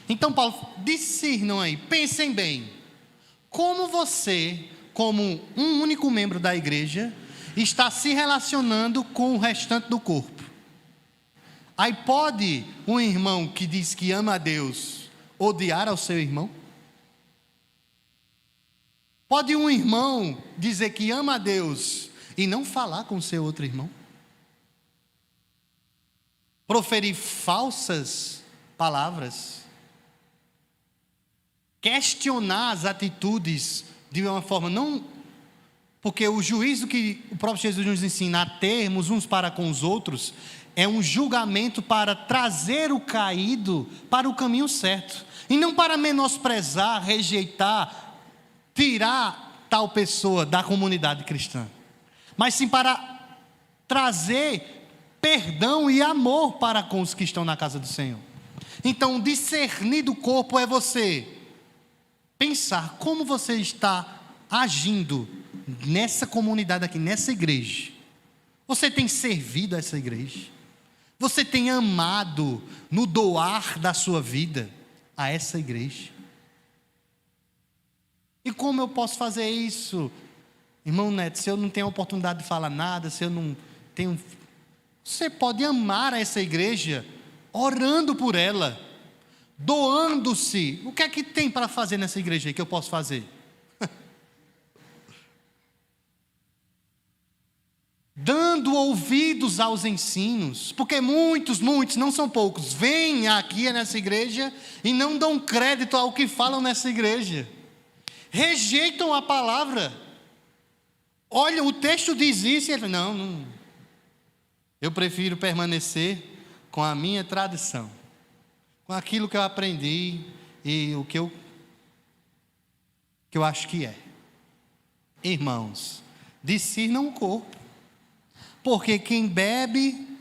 Então Paulo, discernam aí, pensem bem. Como você, como um único membro da igreja, está se relacionando com o restante do corpo? Aí pode um irmão que diz que ama a Deus odiar ao seu irmão? Pode um irmão dizer que ama a Deus e não falar com o seu outro irmão? Proferir falsas palavras? Questionar as atitudes de uma forma não... Porque o juízo que o próprio Jesus nos ensina a termos uns para com os outros é um julgamento para trazer o caído para o caminho certo. E não para menosprezar, rejeitar, tirar tal pessoa da comunidade cristã. Mas sim para trazer perdão e amor para com os que estão na casa do Senhor. Então, discernir do corpo é você pensar como você está agindo nessa comunidade aqui, nessa igreja. Você tem servido a essa igreja? Você tem amado no doar da sua vida a essa igreja? E como eu posso fazer isso? Irmão Neto, se eu não tenho a oportunidade de falar nada, se eu não tenho... Você pode amar essa igreja orando por ela, doando-se. O que é que tem para fazer nessa igreja aí que eu posso fazer? Dando ouvidos aos ensinos, porque muitos, não são poucos, vêm aqui nessa igreja e não dão crédito ao que falam nessa igreja, rejeitam a palavra. Olha, o texto diz isso e ele fala, não, eu prefiro permanecer com a minha tradição, com aquilo que eu aprendi e o que eu acho que é. Irmãos, discernam o corpo. Porque quem bebe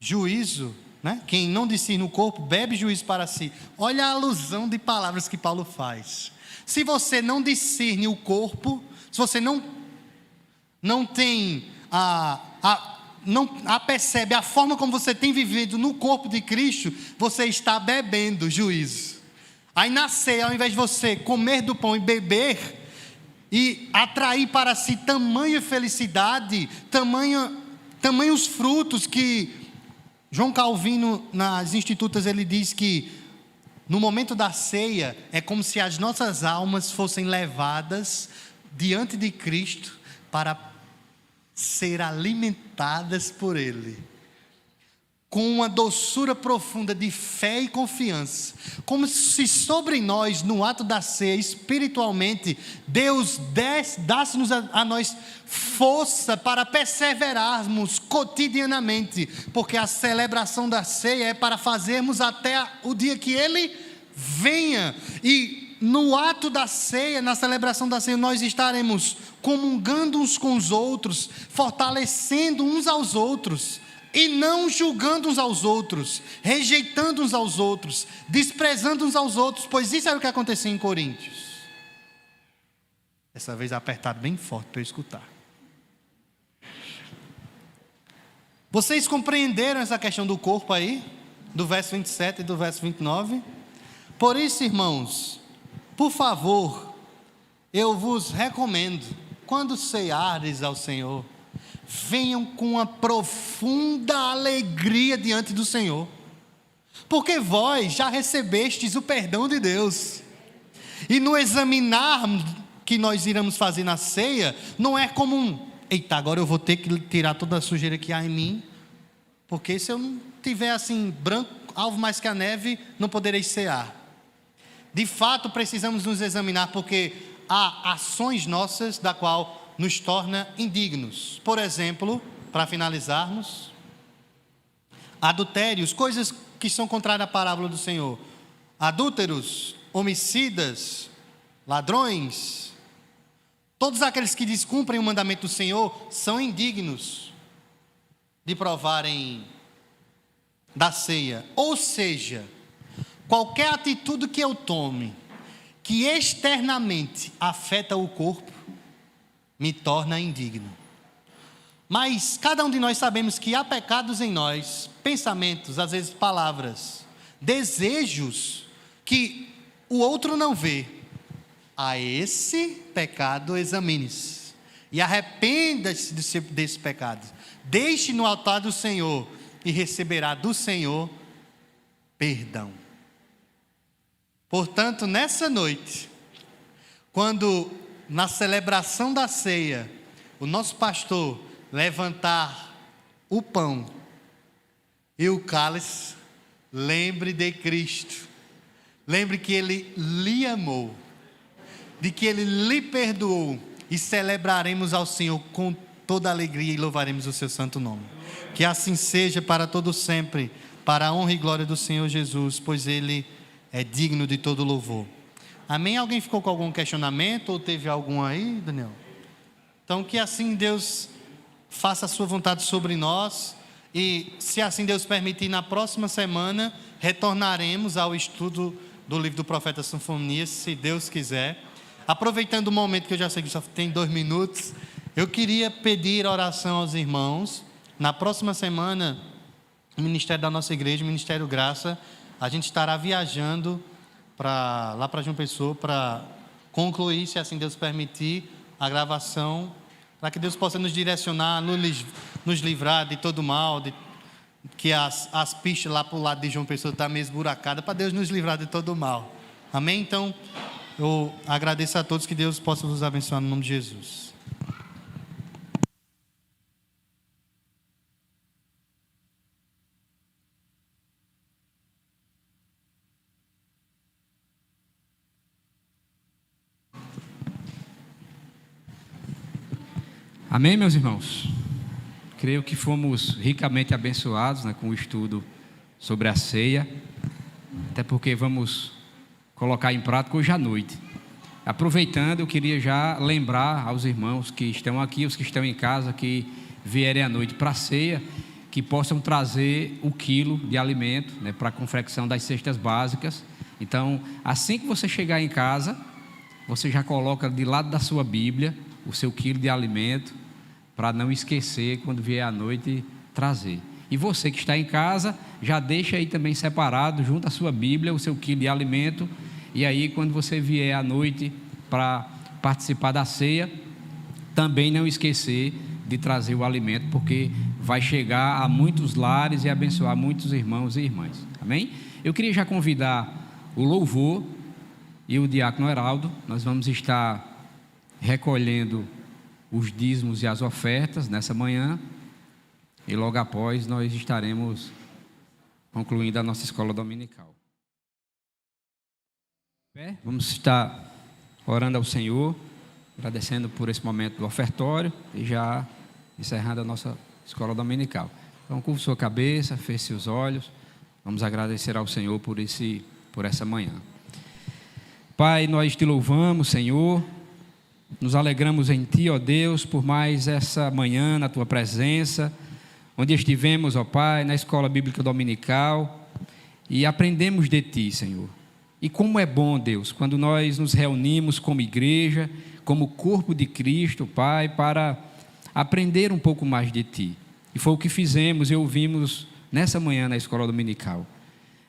juízo, né? Quem não discerne o corpo, bebe juízo para si. Olha a alusão de palavras que Paulo faz. Se você não discerne o corpo, se você não tem não percebe a forma como você tem vivido no corpo de Cristo, você está bebendo juízo. Aí na ceia, ao invés de você comer do pão e beber, e atrair para si tamanha felicidade, tamanhos frutos que João Calvino, nas Institutas, ele diz que no momento da ceia, é como se as nossas almas fossem levadas diante de Cristo para ser alimentadas por Ele, com uma doçura profunda de fé e confiança, como se sobre nós, no ato da ceia, espiritualmente, Deus desse-nos a nós força para perseverarmos cotidianamente, porque a celebração da ceia é para fazermos até o dia que Ele venha. E no ato da ceia, na celebração da ceia, nós estaremos comungando uns com os outros, fortalecendo uns aos outros, e não julgando uns aos outros, rejeitando uns aos outros, desprezando uns aos outros, pois isso era o que acontecia em Coríntios. Dessa vez apertado bem forte para eu escutar. Vocês compreenderam essa questão do corpo aí? Do verso 27 e do verso 29? Por isso, irmãos, por favor, eu vos recomendo, quando ceardes ao Senhor, venham com uma profunda alegria diante do Senhor, porque vós já recebestes o perdão de Deus. E no examinar que nós iremos fazer na ceia, não é como eita, agora eu vou ter que tirar toda a sujeira que há em mim, porque se eu não tiver assim branco, alvo mais que a neve, não poderei cear. De fato precisamos nos examinar, porque há ações nossas da qual nos torna indignos. Por exemplo, para finalizarmos, adultérios, coisas que são contrárias à parábola do Senhor, adúlteros, homicidas, ladrões, todos aqueles que descumprem o mandamento do Senhor são indignos de provarem da ceia. Ou seja, qualquer atitude que eu tome que externamente afeta o corpo me torna indigno. Mas cada um de nós sabemos que há pecados em nós, pensamentos, às vezes palavras, desejos que o outro não vê. A esse pecado examine-se e arrependa-se desse pecado. Deixe no altar do Senhor e receberá do Senhor perdão. Portanto, nessa noite, quando na celebração da ceia, o nosso pastor levantar o pão e o cálice, lembre de Cristo, lembre que Ele lhe amou, de que Ele lhe perdoou, e celebraremos ao Senhor com toda alegria e louvaremos o seu santo nome. Que assim seja para todo sempre, para a honra e glória do Senhor Jesus, pois Ele é digno de todo louvor. Amém? Alguém ficou com algum questionamento ou teve algum aí, Daniel? Então que assim Deus faça a sua vontade sobre nós, e se assim Deus permitir, na próxima semana retornaremos ao estudo do livro do profeta Sofonias, se Deus quiser. Aproveitando o momento que eu já sei que só tem 2 minutos, eu queria pedir oração aos irmãos. Na próxima semana, o ministério da nossa igreja, o Ministério Graça, a gente estará viajando lá para João Pessoa, para concluir, se assim Deus permitir, a gravação, para que Deus possa nos direcionar, nos livrar de todo mal, que as pistas lá para o lado de João Pessoa estão meio esburacadas, para Deus nos livrar de todo mal. Amém? Então, eu agradeço a todos, que Deus possa vos abençoar no nome de Jesus.
Amém, meus irmãos? Creio que fomos ricamente abençoados, com o estudo sobre a ceia, até porque vamos colocar em prática hoje à noite. Aproveitando, eu queria já lembrar aos irmãos que estão aqui, os que estão em casa, que vierem à noite para a ceia, que possam trazer o quilo de alimento, para a confecção das cestas básicas. Então, assim que você chegar em casa, você já coloca de lado da sua Bíblia o seu quilo de alimento, para não esquecer quando vier à noite trazer. E você que está em casa, já deixa aí também separado, junto à sua Bíblia, o seu quilo de alimento. E aí, quando você vier à noite para participar da ceia, também não esquecer de trazer o alimento, porque vai chegar a muitos lares e abençoar muitos irmãos e irmãs. Amém? Eu queria já convidar o louvor e o diácono Heraldo. Nós vamos estar recolhendo os dízimos e as ofertas nessa manhã, e logo após nós estaremos concluindo a nossa escola dominical. Vamos estar orando ao Senhor, agradecendo por esse momento do ofertório e já encerrando a nossa escola dominical. Então, curva sua cabeça, feche seus olhos, vamos agradecer ao Senhor por essa manhã. Pai, nós te louvamos, Senhor, nos alegramos em Ti, ó Deus, por mais essa manhã na Tua presença, onde estivemos, ó Pai, na escola bíblica dominical e aprendemos de Ti, Senhor. E como é bom, Deus, quando nós nos reunimos como igreja, como corpo de Cristo, Pai, para aprender um pouco mais de Ti. E foi o que fizemos e ouvimos nessa manhã na escola dominical.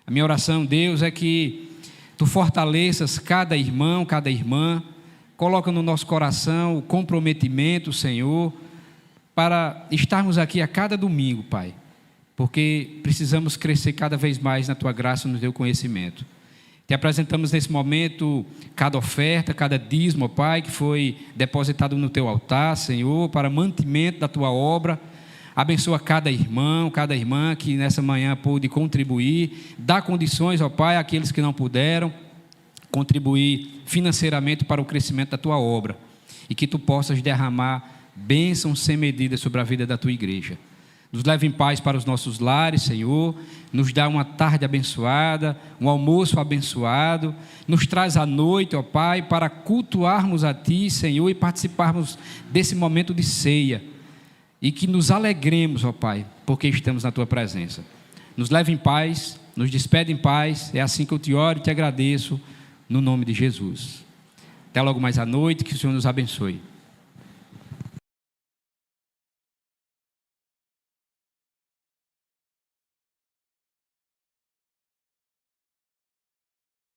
A minha oração, Deus, é que Tu fortaleças cada irmão, cada irmã, coloca no nosso coração o comprometimento, Senhor, para estarmos aqui a cada domingo, Pai, porque precisamos crescer cada vez mais na Tua graça e no Teu conhecimento. Te apresentamos nesse momento cada oferta, cada dízimo, Pai, que foi depositado no Teu altar, Senhor, para mantimento da Tua obra. Abençoa cada irmão, cada irmã que nessa manhã pôde contribuir. Dá condições, ó Pai, àqueles que não puderam contribuir financeiramente para o crescimento da Tua obra. E que Tu possas derramar bênçãos sem medida sobre a vida da Tua igreja. Nos leve em paz para os nossos lares, Senhor. Nos dá uma tarde abençoada, um almoço abençoado. Nos traz à noite, ó Pai, para cultuarmos a Ti, Senhor, e participarmos desse momento de ceia. E que nos alegremos, ó Pai, porque estamos na Tua presença. Nos leve em paz, nos despede em paz. É assim que eu te oro e te agradeço, no nome de Jesus. Até logo mais à noite, que o Senhor nos abençoe.